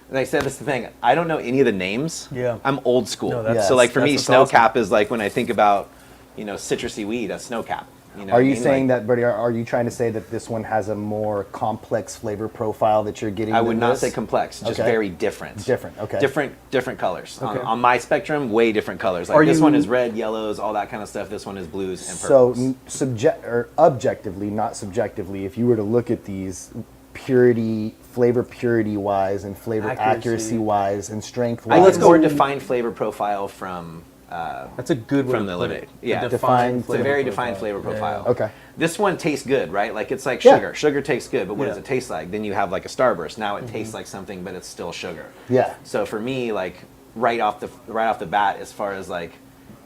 and I said this is the thing, I don't know any of the names. Yeah. I'm old school. No, that's- so like for that's me, what's snowcap is like when I think about, citrusy weed, a snowcap. Are you saying that, Bertie? Are you trying to say that this one has a more complex flavor profile that you're getting? I would than not this? say complex, just Okay. very different. Different, okay. Different colors. Okay. On my spectrum, way different colors. Like Are this you- one is red, yellows, all that kind of stuff. This one is blues and So purples. objectively, not subjectively, if you were to look at these flavor purity wise and flavor Accuracy. accuracy wise and strength I wise. let's go more defined flavor profile from That's a good way from to the put Lemonade. it. Yeah. A Defined It's a very defined flavor profile. Yeah. Okay. This one tastes good, right? Like it's like Yeah. sugar. Sugar tastes good, but what does Yeah. it taste like? Then you have like a Starburst. Now it tastes like something, but it's still sugar. Yeah. So for me, like right off the bat, as far as like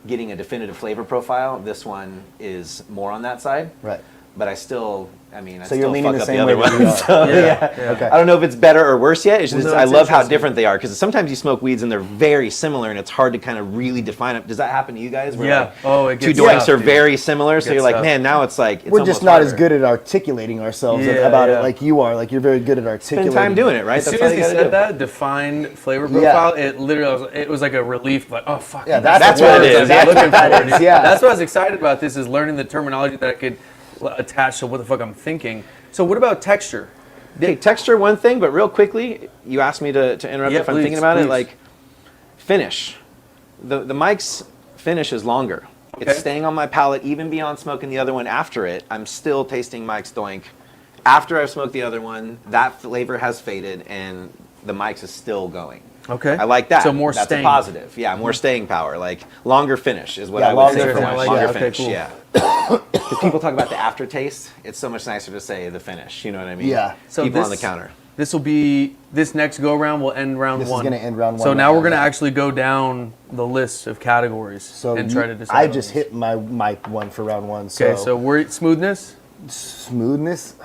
getting a definitive flavor profile, this one is more on that side. Right. But I still, I So still you're leaning fuck the up same the way other that we ones. are. So, Yeah. Okay. I don't know if it's better or worse yet. It's just, no, I it's love how interesting. different they are because sometimes you smoke weeds and they're very similar and it's hard to kind of really define it. Does that happen to you guys? Where Yeah. like, Oh, it two gets doinks tough, are dude. very similar, so Gets you're like, tough. man, now it's like it's We're just almost not as harder. good at articulating ourselves Yeah, about yeah. it like you are. Like you're very good at articulating. Spend time doing it, right? As soon all as you he gotta said do. that, defined flavor Yeah. profile, it literally it was like a relief. Like, oh fuck, Yeah, that's the what it word. is. That's looking what that for, is. dude. Yeah. That's what I was excited about. This is learning the terminology that I could attach to what the fuck I'm thinking. So what about texture? Okay, texture one thing, but real quickly, you asked me to interrupt Yeah, if I'm please, thinking about please. it. Like finish, the mic's finish is longer. Okay. It's staying on my palate even beyond smoking the other one. After it, I'm still tasting Mike's doink. After I've smoked the other one, that flavor has faded and the Mike's is still going. Okay. I like that. So more That's staying. a positive. Yeah, more staying power. Like longer finish is what Yeah, I would longer say for finish. mine. I like Longer that. Okay, finish. cool. Yeah. Because people talk about the aftertaste. It's so much nicer to say the finish. You know what I mean? Yeah. So people on the this- counter. This will be this next go round will end round This is one. gonna end round So one now right we're now, gonna yeah. actually go down the list of categories So and try to decide. I on just these. hit my one for round one. Okay, so we're smoothness. smoothness.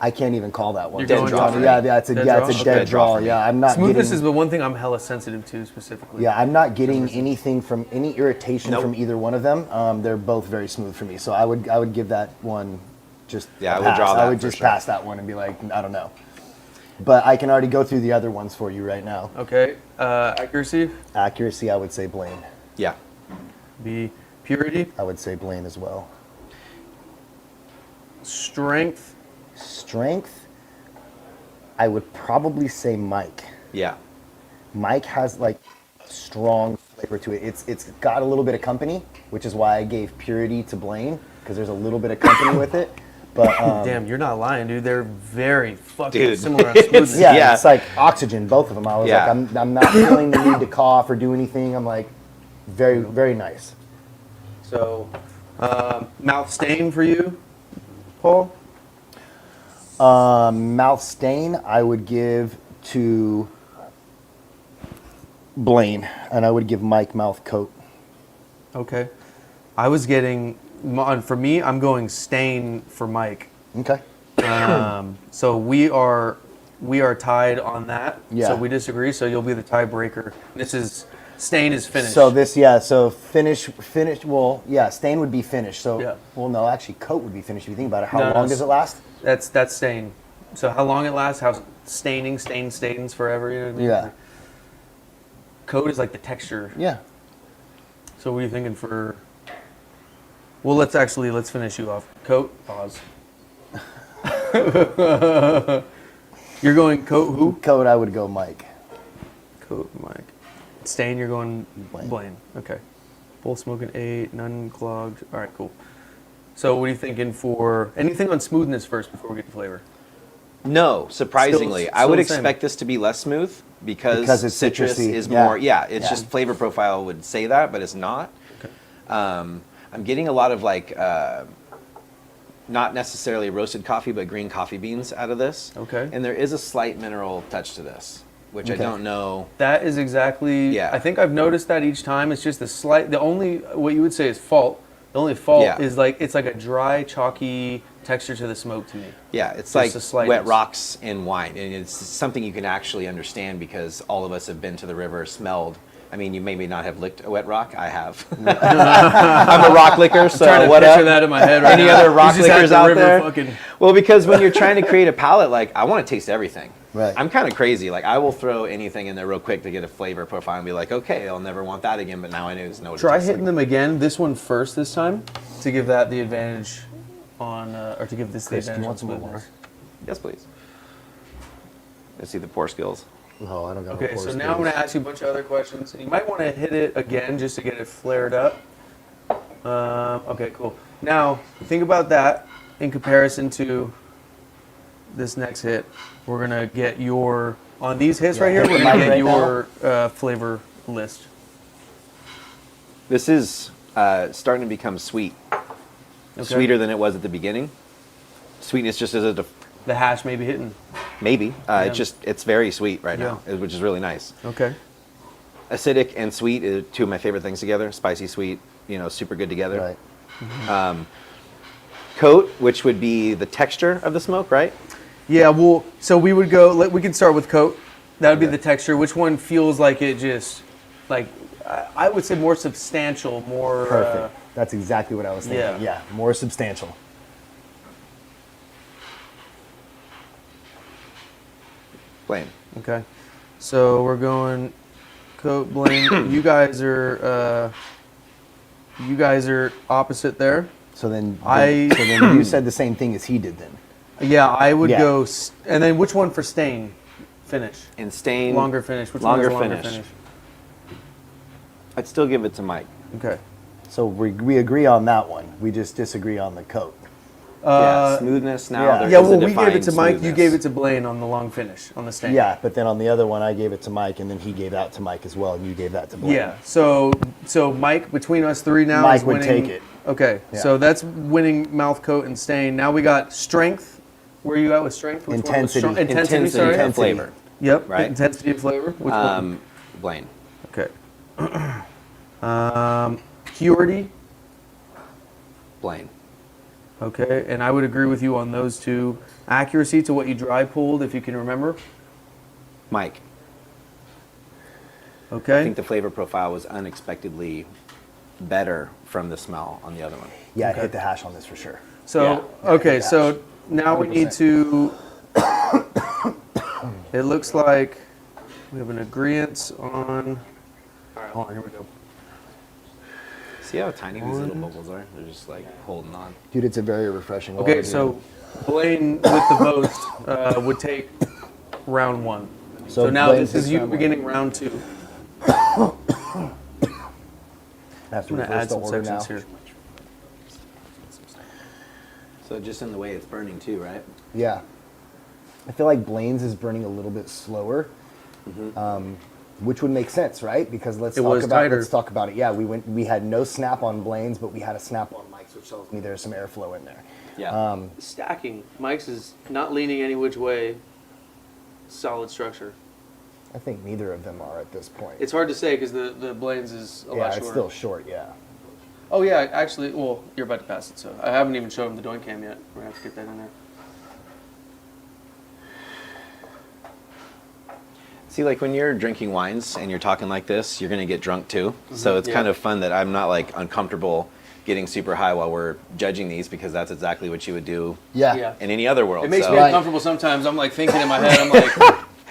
I can't even call that one. You're going draw for me. Yeah, it's a Dead yeah, draw? it's a Okay. dead draw. for me. Yeah, I'm not Smoothness getting. is the one thing I'm hella sensitive to specifically. Yeah, I'm not getting anything from any irritation Nope. from either one of them. They're both very smooth for me. So I would give that one just Yeah, a I would pass. draw I that would for just sure. pass that one and be like, I don't know. But I can already go through the other ones for you right now. Okay. Accuracy. Accuracy, I would say Blaine. Yeah. Be purity. I would say Blaine as well. Strength. Strength, I would probably say Mike. Yeah. Mike has like strong flavor to it. It's got a little bit of company, which is why I gave purity to Blaine because there's a little bit of company with it. But Damn, you're not lying, dude. They're very fucking Dude. similar on smoothness. yeah, Yeah. it's like oxygen, both of them. I was Yeah. like, I'm not feeling the need to cough or do anything. I'm like, very nice. So, mouth stain for you, Paul. Mouth stain, I would give to Blaine, and I would give Mike mouth coat. Okay. I was getting, for me, I'm going stain for Mike. Okay. So we are tied on that. Yeah. So we disagree. So you'll be the tiebreaker. This is stain is finished. So finish. Well, yeah, stain would be finished. So, Yeah. well, no, actually, coat would be finished. If you think about it, how No, long does it last? That's stain. So how long it lasts? How stain stains forever. You know what I mean? Yeah. Coat is like the texture. Yeah. So what are you thinking for? Well, let's finish you off. Coat. Pause. You're going coat who? Coat, I would go Mike. Coat Mike. Stain, you're going Blaine. Blaine. Okay. Both smoking 8, none clogged. All right, cool. So what are you thinking for anything on smoothness first before we get to flavor? No, surprisingly, Still I would the same. expect this to be less smooth Because it's citrus citrusy. is Yeah. more. Yeah, it's Yeah. just flavor profile would say that, but it's not. Okay. I'm getting a lot of like, not necessarily roasted coffee, but green coffee beans out of this. Okay. And there is a slight mineral touch to this, which I Okay. don't know. That is exactly. Yeah. I think I've noticed that each time. It's just the only what you would say is fault. The only fault Yeah. is like it's like a dry, chalky texture to the smoke to me. Yeah, it's Just a like slightness. wet rocks in wine, and it's something you can actually understand because all of us have been to the river, smelled. I mean, you maybe not have licked a wet rock. I have. I'm a rock licker, so Trying to what picture up? that in my head right Any now. other rock You just had lickers the out river there? fucking- Well, because when you're trying to create a palette, like I want to taste everything. Right. I'm kind of crazy. Like I will throw anything in there real quick to get a flavor profile and be like, okay, I'll never want that again. But now I know what it Try tastes hitting like. them again. This one first this time to give that the advantage on, or to give this Chris, the do you advantage want some on more? smoothness. Yes, please. Let's see the pour skills. Oh, I don't got Okay, so now I'm going to ask you a bunch of other questions. You might want to hit it again just to get it flared up. Okay, cool. Now, think about that in comparison to this next hit. We're going to get your, on these hits right here, we're going to get Right your flavor list. This is starting to become sweet. Okay. Sweeter than it was at the beginning. Sweetness just is The hash may be hitting. maybe. Yeah. It's very sweet right now, Yeah. which is really nice. Okay. Acidic and sweet are two of my favorite things together. Spicy, sweet, super good together. Right. Coat, which would be the texture of the smoke, right? Yeah, well, so we would go, we can start with coat. That would be Okay. the texture. Which one feels like it just, like, I would say more substantial, more. Perfect. That's exactly what I was thinking. yeah. Yeah, more substantial. Blaine. Okay. So we're going coat, Blaine. you guys are opposite there. So then, I- so then you said the same thing as he did then. Yeah, I would Yeah. go, and then which one for stain? Finish. And stain. Longer finish. Which longer one is longer finish. I'd still give it to Mike. Okay. So we agree on that one. We just disagree on the coat. Yeah, smoothness now. yeah. there Yeah, is a well, we gave it defined to Mike. You smoothness. gave it to Blaine on the long finish, on the stain. Yeah, but then on the other one, I gave it to Mike, and then he gave that to Mike as well, and you gave that to Blaine. Yeah. So Mike, between us three now, Mike is would winning. take it. Okay. Yeah. So that's winning mouth coat and stain. Now we got strength. Where are you at with strength? Which one was Intensity. strong? Intensity. Sorry. of Intensity. flavor. Yep. Right. Intensity of flavor. Which one? Blaine. Okay. Purity. Blaine. Okay. And I would agree with you on those two. Accuracy to what you dry pulled, if you can remember. Mike. I Okay. think the flavor profile was unexpectedly better from the smell on the other one. Yeah, I Okay. hit the hash on this for sure. So Yeah. okay. So now we need to. It looks like we have an agreement on. All right, hold on. Here we go. See how tiny these little bubbles are? They're just like holding on. Dude, it's a very refreshing water, Okay, dude. so Blaine with the votes would take round one. So now Blaine this is takes you round one. beginning round two. I have to I'm gonna reverse add the some order now. sections here. So just in the way it's burning too, right? Yeah. I feel like Blaine's is burning a little bit slower, which would make sense, right? Because let's It was talk about tighter. let's talk about it. Yeah, we had no snap on Blaine's, but we had a snap on Mike's, which tells me there's some airflow in there. Yeah. Stacking. Mike's is not leaning any which way. Solid structure. I think neither of them are at this point. It's hard to say because the Blaine's is a yeah, lot it's shorter. still short. Yeah. Oh yeah, actually, well, you're about to pass it, so I haven't even showed him the doink cam yet. We're gonna have to get that in there. See, like when you're drinking wines and you're talking like this, you're gonna get drunk too. So it's kind of fun that I'm not like uncomfortable getting super high while we're judging these, because that's exactly what you would do Yeah. in any other world. It makes so. me uncomfortable sometimes. I'm like thinking in my head,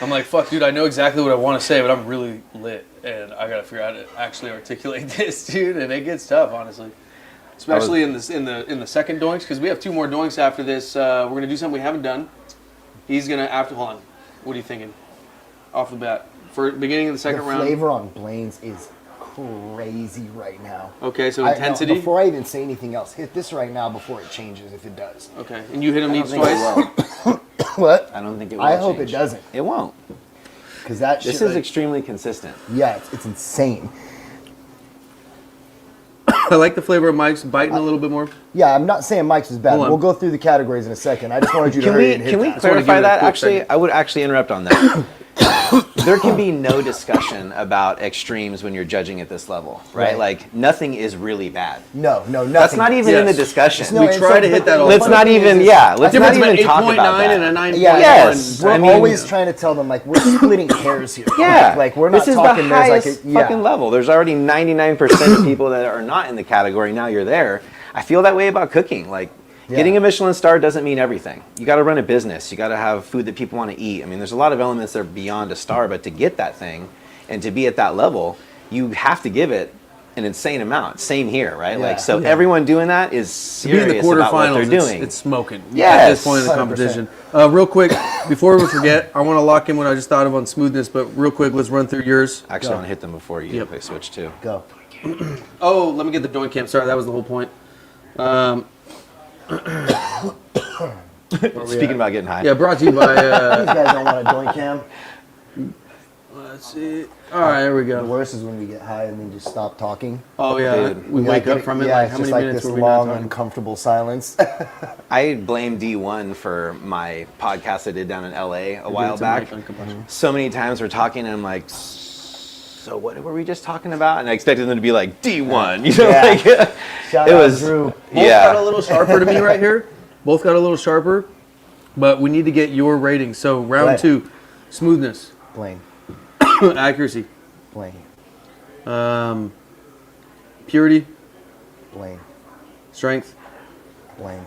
I'm like, fuck, dude, I know exactly what I want to say, but I'm really lit, and I gotta figure out how to actually articulate this, dude. And it gets tough, honestly, especially in the second doinks, because we have 2 more doinks after this. We're gonna do something we haven't done. He's gonna hold on. What are you thinking? Off the bat, for beginning of the second round. The flavor on Blaine's is crazy right now. Okay, so intensity. Before I even say anything else, hit this right now before it changes, if it does. Okay, and you hit him each think it twice. What? I don't think it will I hope change. it doesn't, It won't. because that This shit, is extremely consistent. yeah, it's insane. I like the flavor of Mike's biting a little bit more. Yeah, I'm not saying Mike's is bad. Hold on. We'll go through the categories in a second. I just wanted you to Can hurry we and hit can we that. wanna give clarify it a that? quick Actually, second. I would actually interrupt on that. There can be no discussion about extremes when you're judging at this level, right? Right. Like nothing is really bad. No, nothing. That's not even in the Yes. discussion. No, We and try so- to hit that all Let's the not time. even, yeah. Let's The not difference even between talk 8.9 about that. and a 9.1. Yeah, Yes, we're I mean- always trying to tell them, like, we're splitting hairs here. Yeah, like we're not this is talking. the There's highest like a, yeah. fucking level. There's already 99% of people that are not in the category. Now you're there. I feel that way about cooking. Like getting a Michelin star doesn't mean everything. You got to run a business. You got to have food that people want to eat. I mean, there's a lot of elements that are beyond a star, but to get that thing and to be at that level, you have to give it an insane amount. Same here, right? Yeah. Like, so everyone doing that is To be in serious the about what quarterfinals, they're doing. it's smoking. At Yes. this point in the 100%. competition. Real quick, before we forget, I want to lock in what I just thought of on smoothness, but real quick, let's run through yours. Actually, I want to hit them before you Yep. they switch too. Go. Oh, let me get the doink cam. Sorry, that was the whole point. Speaking about getting high. Yeah, brought to you by. These guys don't want a doink cam. Let's see. All right, here we The go. worst is when we get high and then just stop talking. Oh yeah, Dude. we wake up from it. Yeah, Like it's how just many like minutes this were we not long, talking? uncomfortable silence. I blame D1 for my podcast I did down in LA a while It's back. mic uncompassion. So many times we're talking and I'm like, so what were we just talking about? And I expected them to be like D1, you know, Yeah. like Shout it out was Drew. Both got a yeah. little sharper to me right here. Both got a little sharper, but we need to get your rating. So round Right. 2, smoothness, Blaine. accuracy, Blaine. purity, Blaine. strength, Blaine.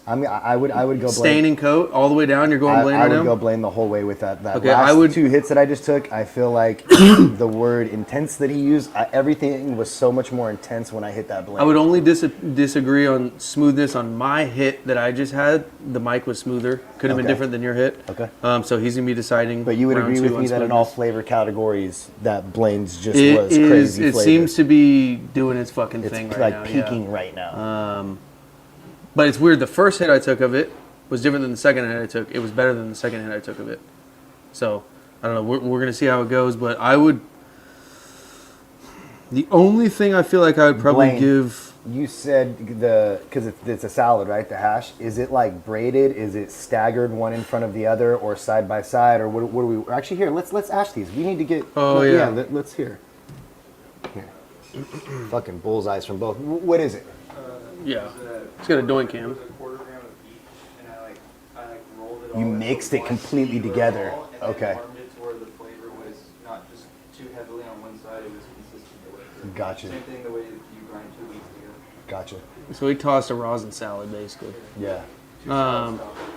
I mean, I would go Blaine. staining coat all the way down. You're going Blaine I right would now. go Blaine the whole way with that. Okay, last I would- 2 hits that I just took, I feel like the word intense that he used, everything was so much more intense when I hit that Blaine. I would only disagree on smoothness on my hit that I just had. The mic was smoother. Could have been Okay. different than your hit. Okay. So he's gonna be deciding. But you would round agree 2 with on me that in all smoothness. flavor categories, that Blaine's just It was is. crazy It flavor. seems to be doing its fucking it's thing right like now. peaking yeah. right now. But it's weird. The first hit I took of it was different than the second hit I took. It was better than the second hit I took of it. So I don't know. We're gonna see how it goes. But I would. The only thing I feel like I would probably Blaine. give. You said because it's a salad, right? The hash, is it like braided? Is it staggered one in front of the other, or side by side, or what are we actually here? Let's ash these. We need to get. Oh, yeah. Let's hear. Here, fucking bullseyes from both. What is it? Yeah. It's got a doink cam. You mixed it completely together. Okay. Warmed it to where the flavor was not just too heavily on one side; it was consistent. Gotcha. Same thing the way that you grind 2 wheats together. Gotcha. So he tossed a rosin salad basically. Yeah.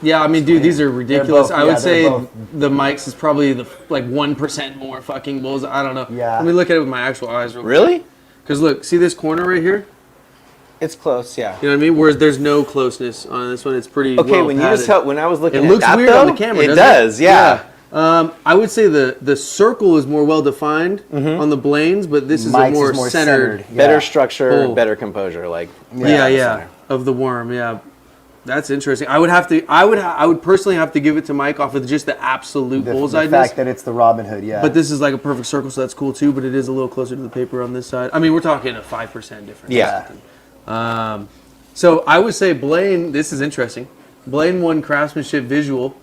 Yeah, I mean, dude, these are ridiculous. both- I yeah, would say they're both- the Mike's is probably the like 1% more fucking bulls. I don't know. Yeah. Let me look at it with my actual eyes. Real Really? Because look, see this corner right here? It's close, yeah. You know what I mean? Whereas there's no closeness on this one. It's pretty Okay, well when you padded. just help, when I was looking It at looks that weird though, on the camera, it doesn't does, yeah. I would say the circle is more well defined on the Blaine's, but this is Mike's a more, is more centered. centered. Better Yeah. structure, Oh. better composure, like Yeah, in the yeah, center. of the worm. Yeah, that's interesting. I would personally have to give it to Mike off of just the absolute The bullseye. fact that it's the Robin Hood, yeah. But this is like a perfect circle, so that's cool too. But it is a little closer to the paper on this side. I mean, we're talking a 5% difference. Yeah. So I would say Blaine. This is interesting. Blaine won craftsmanship visual.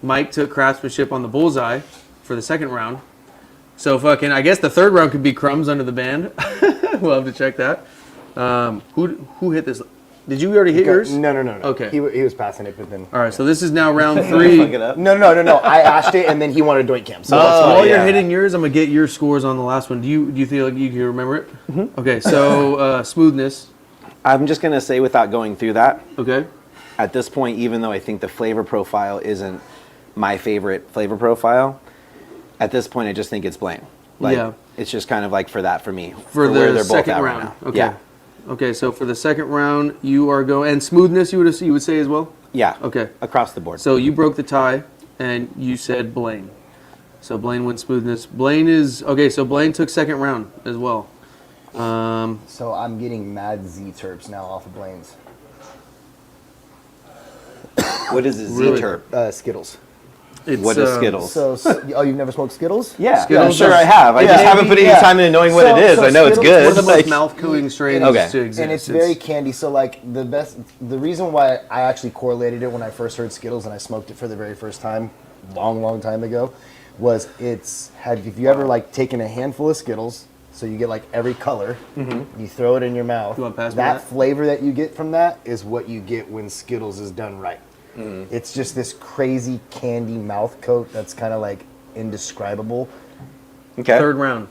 Mike took craftsmanship on the bullseye for the second round. So fucking, I guess the third round could be crumbs under the band. We'll have to check that. Who hit this? Did you already hit yours? No. Okay. He was passing it, but then. All right, so this is now round 3. Fuck it up. No. I ashed it, and then he wanted doink cam. So that's While why. you're hitting yours, I'm gonna get your scores on the last one. Do you feel like you can remember it? Mm-hmm. Okay, so smoothness. I'm just gonna say, without going through that, Okay. at this point, even though I think the flavor profile isn't my favorite flavor profile, at this point I just think it's Blaine. Like, Yeah. it's just kind of like for me. For where the they're both second at round. right now. Okay. Yeah. Okay, so for the second round, you are going, and smoothness you would say as well? Yeah. Okay. Across the board. So you broke the tie, and you said Blaine. So Blaine wins smoothness. Blaine is, okay, so Blaine took second round as well. So I'm getting mad Z terps now off of Blaine's. What is a Z Really? terp? Skittles. It's, What is Skittles? So, oh, you've never smoked Skittles? Yeah, Skittles I'm sure is- I have. I just haven't put any Yeah. time into knowing what So- it is. so I know it's Skittles- good. one of the most Like- mouth-cooling strains Okay. to exist. And it's very candy. So like the reason why I actually correlated it when I first heard Skittles and I smoked it for the very first time, long time ago, was if you ever like taken a handful of Skittles, so you get like every color, you throw it in your mouth. You wanna pass me that that? flavor that you get from that is what you get when Skittles is done right. It's just this crazy candy mouth coat that's kind of like indescribable. Okay. Third round.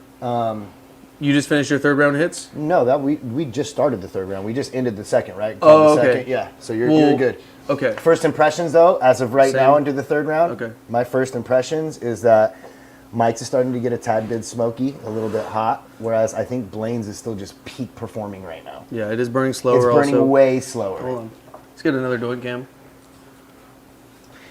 You just finished your third round hits? No, that we just started the third round. We just ended the second, right? Oh, The okay. second, yeah. So you're Well, good. Okay. First impressions, though, as of right Same. now into the third round, Okay. my first impressions is that Mike's is starting to get a tad bit smoky, a little bit hot, whereas I think Blaine's is still just peak performing right now. Yeah, it is burning slower It's burning also. way slower. Hold on. Let's get another doink cam.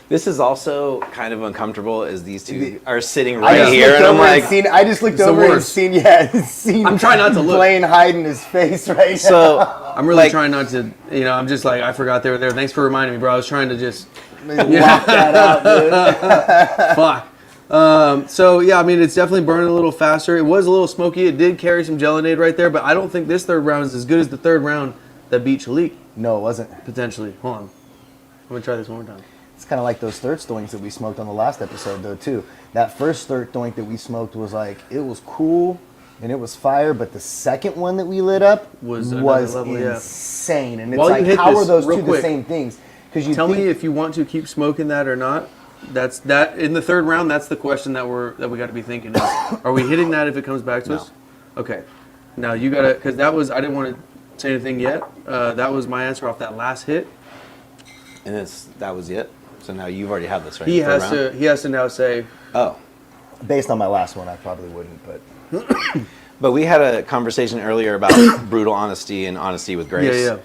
This is also kind of uncomfortable as these two are sitting I right just here, looked and I'm over like, I just looked It's the over and worst. seen I'm trying not to look. Blaine hiding his face right so I'm really like, trying not to, I'm just like, I forgot they were there. Thanks for reminding me, bro. I was trying to just, now. Lock that out, dude. fuck. So, yeah, I mean, it's definitely burning a little faster. It was a little smoky. It did carry some gelinade right there, but I don't think this third round is as good as the third round that beat Chalik, No, it wasn't. potentially. Hold on. I'm going to try this one more time. It's kind of like those third doinks that we smoked on the last episode, though, too. That first third doink that we smoked was like, it was cool and it was fire, but the second one that we lit up Was another level, yeah. insane. And it's While you like, hit how this, are those real two quick, the same things? Because you Tell think, me if you want to keep smoking that or not. That's that in the third round. That's the question that we got to be thinking. Is, are we hitting that if it comes back to us? Okay. Now you gotta, because that was, I didn't want to say anything yet. That was my answer off that last hit. and that was it. So now you've already had this, right? He Third has round? to. He has to now say. Oh, based on my last one, I probably wouldn't, but but we had a conversation earlier about brutal honesty and honesty with grace. Yeah.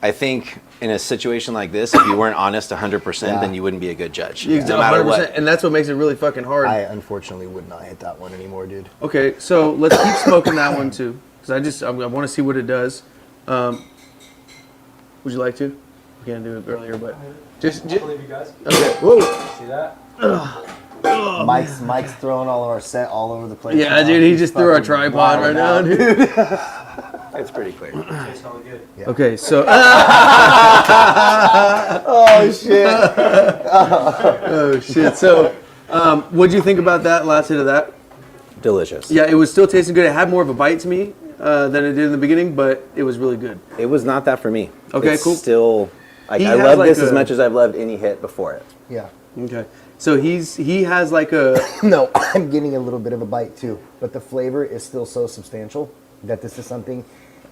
I think in a situation like this, if you weren't honest 100%, Yeah. then you wouldn't be a good judge. Yeah. No matter 100%, what. and that's what makes it really fucking hard. I unfortunately would not hit that one anymore, dude. Okay, so let's keep smoking that one too, because I want to see what it does. Would you like to? We can't do it earlier, but just I believe you guys. okay. Whoa. See that? Mike's throwing all of our set all over the place. Yeah, now. dude, he He's just threw our fucking tripod right wilding now, out. dude. It's pretty clear. Tastes all good. Okay, so Oh shit! oh shit. So, what'd you think about that last hit of that? Delicious. Yeah, it was still tasting good. It had more of a bite to me than it did in the beginning, but it was really good. It was not that for me. Okay, It's cool. Still, like, He I has love like this as a- much as I've loved any hit before it. Yeah. Okay, so he has like a No, I'm getting a little bit of a bite too, but the flavor is still so substantial that this is something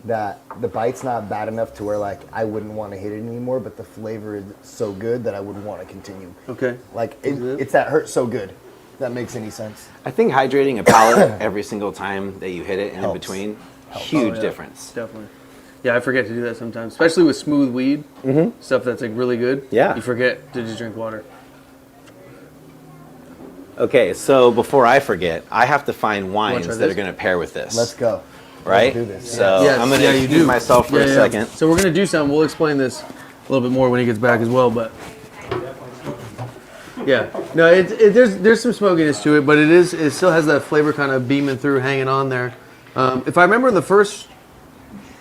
that the bite's not bad enough to where like I wouldn't want to hit it anymore, but the flavor is so good that I would want to continue. okay. Like Is it? it's that hurt so good. If that makes any sense. I think hydrating a palate every single time that you hit it and in Helps. between, Helps. huge Oh, yeah, difference. Definitely. Yeah, I forget to do that sometimes, especially with smooth weed stuff that's like really good. Yeah. you forget to just drink water. Okay, so before I forget, I have to find wines try that are this? going to pair with this. Let's go. right? Let's do this. So Yes, I'm going to you excuse do. myself for a second. So we're gonna do something. We'll explain this a little bit more when he gets back as well. But yeah, no, there's some smokiness to it, but it still has that flavor kind of beaming through, hanging on there. If I remember the first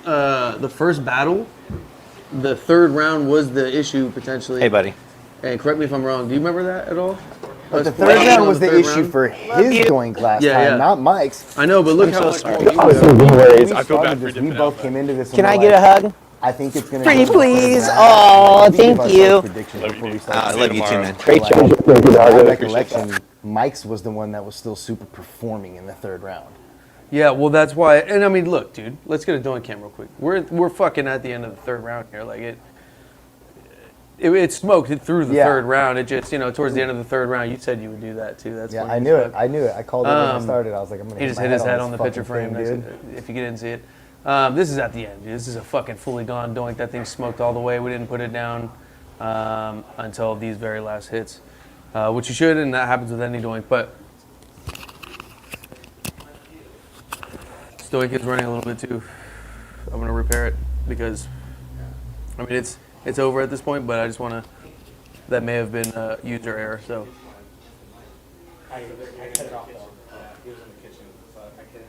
battle, the third round was the issue potentially. Hey, buddy. And correct me if I'm wrong. Do you remember that at all? But the third round was the issue for his doink last time, not Mike's. I know, but look how much more you I feel bad for we both came into this. Can I get a hug? I think it's going to Pretty go in the third please. round. Oh, We give thank you. ourselves predictions before we start. I love you too, man. Great job. My recollection, Mike's was the one that was still super performing in the third round. Yeah, well, that's why. And I mean, look, dude, let's get a doink cam real quick. We're fucking at the end of the third round here. Like it smoked it through the third round. It just, towards the end of the third round, you said you would do that too. That's Yeah, funny I as knew fuck. it. I knew it. I called it when I started. I was like, I'm gonna. He just hit his head on the picture frame, dude. If you didn't see it, this is at the end. Dude. This is a fucking fully gone doink. That thing smoked all the way. We didn't put it down until these very last hits, which you should, and that happens with any doink. But this doink is running a little bit too. I'm gonna repair it because, I mean, it's over at this point. But I just want to. That may have been user error. So. I cut it off though. He was in the kitchen, but I couldn't.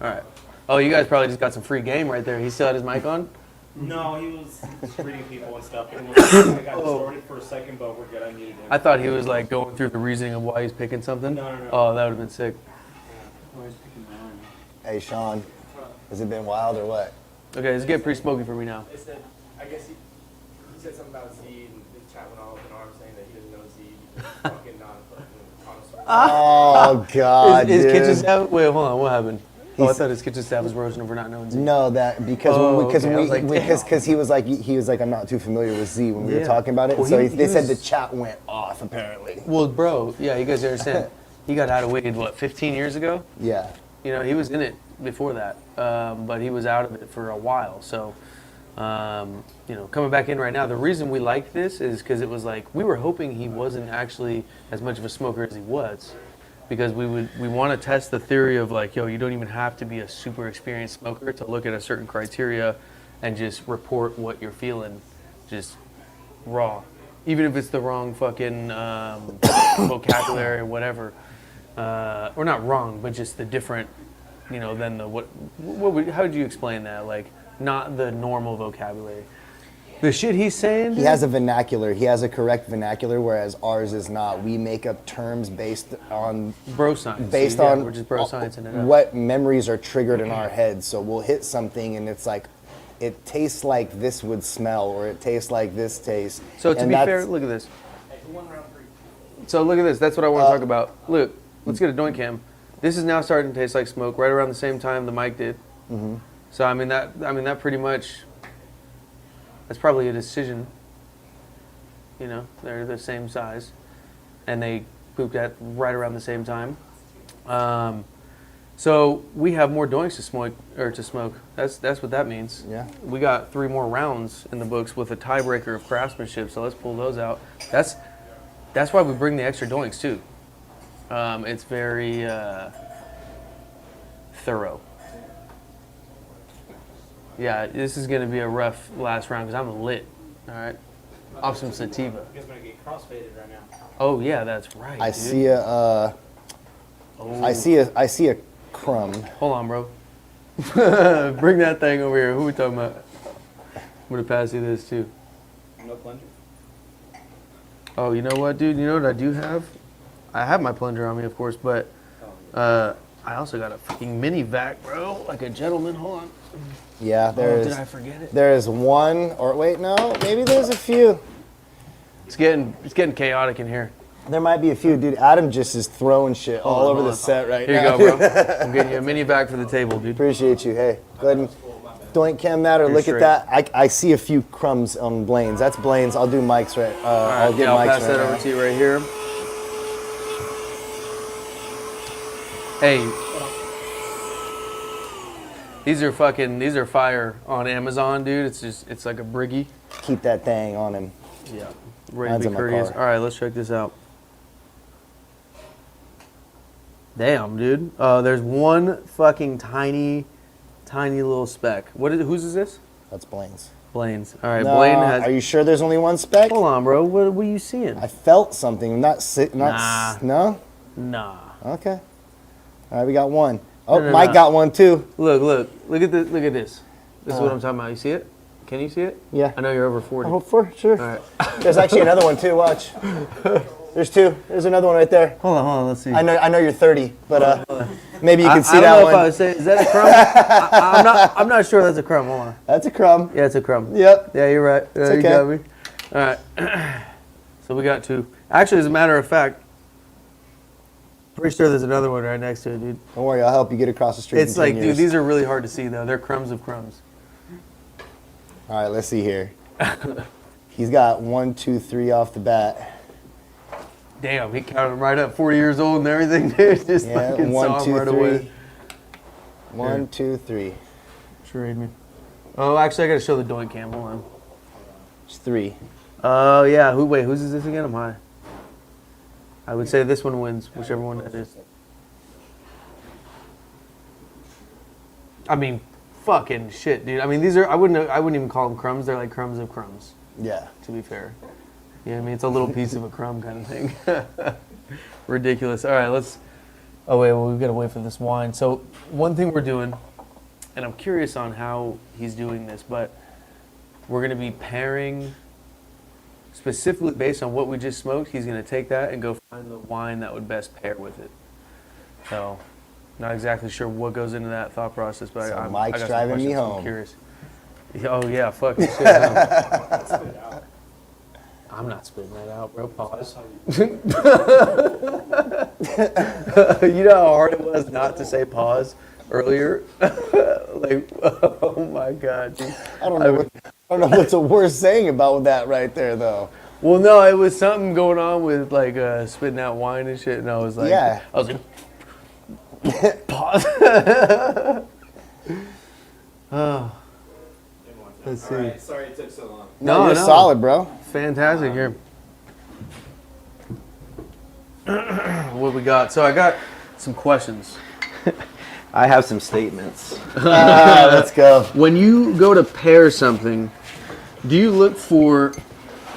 All right. Oh, you guys probably just got some free game right there. He still had his mic on? No, he was reading people and stuff. And I got distorted for a second, but we're good. I muted him. I thought he was like going through the reasoning of why he's picking something. No. Oh, that would have been sick. Hey, Sean, has it been wild or what? Okay, it's getting pretty smoky for me now. It said, I guess he said something about Z, and the chat went all up in arms saying that he doesn't know Z. He's fucking non-fucking connoisseur. Oh God, His dude. kitchen staff? Wait, hold on. What happened? Oh, I thought his kitchen staff was roasting him for not knowing Z. No, that because okay. I was like, because he was like I'm not too familiar with Z when we were Yeah. talking about it. Well, so he they said the was- chat went off apparently. Well, bro, yeah, you guys understand. He got out of weed, what, 15 years ago? Yeah. He was in it before that, but he was out of it for a while. So, coming back in right now, the reason we like this is because it was like we were hoping he wasn't actually as much of a smoker as he was, because we want to test the theory of like, you don't even have to be a super experienced smoker to look at a certain criteria and just report what you're feeling, just raw, even if it's the wrong fucking vocabulary or whatever. Or not wrong, but just the different, than the how would you explain that? Like, not the normal vocabulary. The shit he's saying. He has a vernacular. He has a correct vernacular, whereas ours is not. We make up terms based on bro science. on we're just bro science in it. what memories are triggered in our heads. So we'll hit something and it's like, it tastes like this would smell, or it tastes like this tastes. So to And be that's- fair, look at this. So look at this. That's what I want to talk about. Look, let's get a doink cam. This is now starting to taste like smoke. Right around the same time the mic did. Mm-hmm. So I mean that pretty much. That's probably a decision. They're the same size, and they pooped at right around the same time. So we have more doinks to smoke. That's what that means. Yeah. We got 3 more rounds in the books with a tiebreaker of craftsmanship. So let's pull those out. That's why we bring the extra doinks too. It's very thorough. Yeah, this is going to be a rough last round because I'm lit. All right, off some sativa. You guys might get crossfaded right now. Oh yeah, that's right. I dude. see a. I see a crumb. Hold on, bro. Bring that thing over here. Who we talking about? I'm gonna pass you this too. No plunger? Oh, you know what, dude? You know what I do have? I have my plunger on me, of course, but I also got a fucking mini vac, bro. Like a gentleman. Hold on. Yeah, Did I forget it? There is one, or wait, no, maybe there's a few. It's getting chaotic in here. There might be a few, dude. Adam just is throwing shit all over the set right Here now. you go, bro. I'm getting you a mini vac for the table, dude. Appreciate you. Hey, go ahead and doink cam that or You're look straight. at that. I see a few crumbs on Blaine's. That's Blaine's. I'll do Mike's right. I'll get I'll Mike's pass right that now. over to you right here. Hey, these are fire on Amazon, dude. It's like a briggy. Keep that thing on him. Yeah, ready Mine's to in be my courteous. car. All right, let's check this out. Damn, dude. There's one fucking tiny little speck. Whose is this? That's Blaine's. Blaine's. All right, No, Blaine has. Are you sure there's only one speck? Hold on, bro. What are you seeing? I felt something. Not Nah. No. Nah. Okay. All right, we got one. Oh, No, Mike no. got one too. Look at this. This is what I'm talking about. You see it? Can you see it? Yeah. I know you're over 40. Oh, for sure. All right. There's actually another one too. Watch. There's two. There's another one right there. Hold on. Let's see. I know you're 30, but maybe you can see I that don't know one. if I would say, is that a crumb? I'm not sure that's a crumb. Hold on. That's a crumb. Yeah, it's a crumb. Yep. Yeah, you're right. Yeah, It's you got okay. me. All right. So we got two. Actually, as a matter of fact, pretty sure there's another one right next to it, dude. Don't worry, I'll help you get across the street. It's in 10 like, years. dude, these are really hard to see though. They're crumbs of crumbs. All right, let's see here. He's got 1, 2, 3 off the bat. Damn, he counted them right up. 40 years old and everything, dude. Just Yeah, fucking 1, saw 'em 2, right 3. away. 1, 2, 3. Trade me. Oh, actually, I gotta show the doink cam. Hold on. It's 3. Oh yeah. Whose is this again? I'm high. I would say this one wins, whichever one that is. I mean, fucking shit, dude. I mean, these are I wouldn't even call them crumbs. They're like crumbs of crumbs. Yeah. To be fair. Yeah, I mean it's a little piece of a crumb kind of thing. Ridiculous. All right, let's. Oh wait, well we've got to wait for this wine. So one thing we're doing, and I'm curious on how he's doing this, but we're gonna be pairing. Specifically based on what we just smoked, he's going to take that and go find the wine that would best pair with it. So, not exactly sure what goes into that thought process, but So I Mike's got some driving me questions, so I'm home. curious. Oh yeah, fuck this shit. I'm not spitting that out, bro. Pause. You know how hard it was not to say pause earlier? Like, oh my god, dude. I don't know what's the worst saying about that right there, though. Well, no, it was something going on with like spitting out wine and shit, and I was like, Yeah. I was like, pause. Oh, let's see. Alright, sorry it took so long. No, you're solid, bro. Fantastic here. What we got? So I got some questions. I have some statements. Let's go. When you go to pair something, do you look for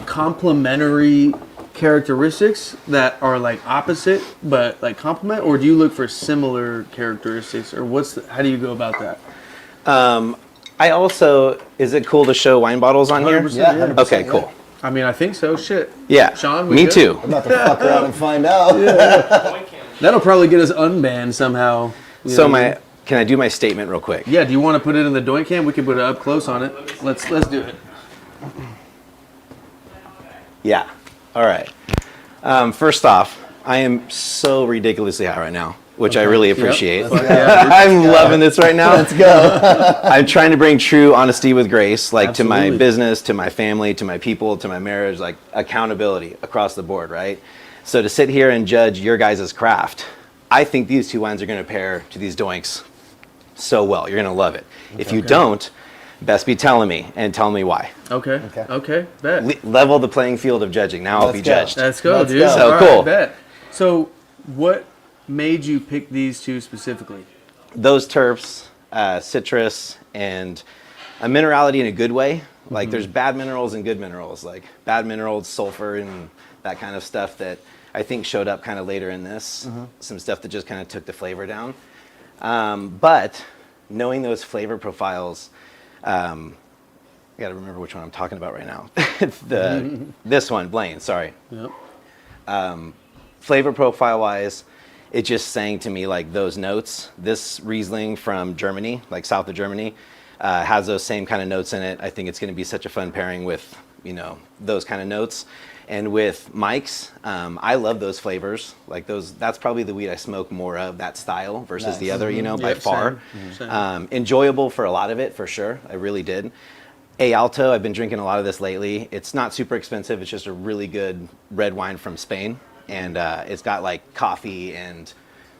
complementary characteristics that are like opposite but like complement, or do you look for similar characteristics, or how do you go about that? I also, is it cool to show wine bottles on here? 100%, Yeah, 100%, Okay, yeah. cool. I mean, I think so. Shit. Yeah, Sean, we me good? too. I'm about to fuck around and find out. That'll probably get us unbanned somehow. You So know what I mean? can I do my statement real quick? Yeah. Do you want to put it in the doink cam? We can put it up close on it. Let's do it. Yeah. All right. First off, I am so ridiculously high right now, which I really appreciate. I'm loving this right now. Let's go. I'm trying to bring true honesty with grace, like to my Absolutely. business, to my family, to my people, to my marriage, like accountability across the board, right? So to sit here and judge your guys' craft, I think these two wines are going to pair to these doinks so well. You're going to love it. If you don't, best be telling me and tell me why. Okay. Bet. Level the playing field of judging. Now I'll be Let's go. judged. Let's go, Let's dude. go. So All cool. Bet. So, what made you pick these two specifically? Those terps, citrus, and a minerality in a good way. Like there's bad minerals and good minerals. Like bad minerals, sulfur, and that kind of stuff that I think showed up kind of later in this. Some stuff that just kind of took the flavor down. But knowing those flavor profiles, I got to remember which one I'm talking about right now. This one, Blaine. Sorry. Yep. Flavor profile wise, it just sang to me like those notes. This Riesling from Germany, like south of Germany, has those same kind of notes in it. I think it's going to be such a fun pairing with, those kind of notes. And with Mike's, I love those flavors. Like those, that's probably the weed I smoke more of, that style versus the other, by Yep, far. same. Enjoyable for a lot of it, for sure. I really did. A Alto, I've been drinking a lot of this lately. It's not super expensive. It's just a really good red wine from Spain. And it's got like coffee and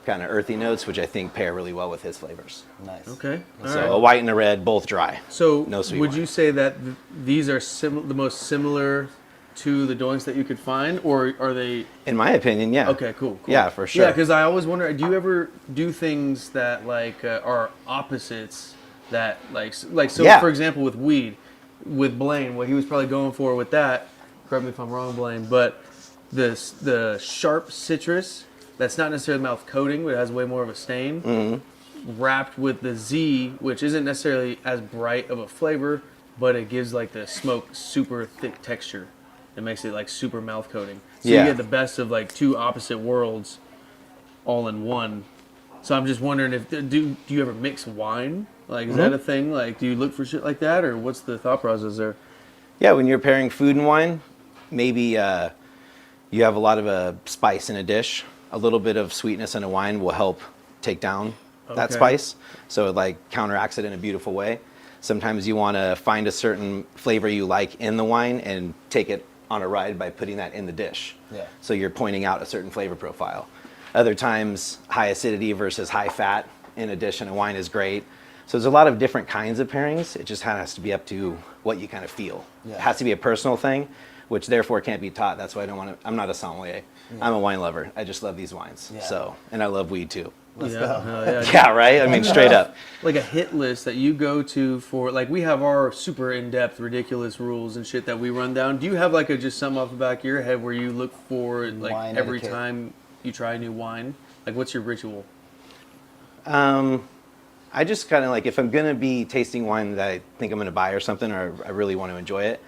kind of earthy notes, which I think pair really well with his flavors. Nice. Okay. All So right. a white and a red, both dry. So, no sweet would wine. you say that these are the most similar to the doinks that you could find, or are they? In my opinion, yeah. Okay, cool. Yeah, for sure. Yeah, because I always wonder, do you ever do things that like are opposites? That so Yeah. for example with weed, with Blaine, what he was probably going for with that. Correct me if I'm wrong, Blaine, but the sharp citrus that's not necessarily mouth coating, but it has way more of a stain, wrapped with the Z, which isn't necessarily as bright of a flavor, but it gives like the smoke super thick texture. It makes it like super mouth coating. So Yeah. you get the best of like two opposite worlds all in one. So I'm just wondering if do you ever mix wine? Like is that a thing? Like do you look for shit like that, or what's the thought process there? Yeah, when you're pairing food and wine, maybe you have a lot of spice in a dish. A little bit of sweetness in a wine will help take down that Okay. spice. So it like counteracts it in a beautiful way. Sometimes you want to find a certain flavor you like in the wine and take it on a ride by putting that in the dish. Yeah. So you're pointing out a certain flavor profile. Other times, high acidity versus high fat in a dish and a wine is great. So there's a lot of different kinds of pairings. It just has to be up to what you kind of feel. Yeah. It has to be a personal thing, which therefore can't be taught. That's why I don't want to. I'm not a sommelier. I'm a wine lover. I just love these wines. Yeah. So, and I love weed too. Let's yeah, go. hell yeah. Yeah, right. I mean, straight up. Like a hit list that you go to for like we have our super in-depth ridiculous rules and shit that we run down. Do you have like a just something off the back of your head where you look for like Wine every etiquette. time you try a new wine? Like what's your ritual? I just kind of like if I'm gonna be tasting wine that I think I'm gonna buy or something, or I really want to enjoy it,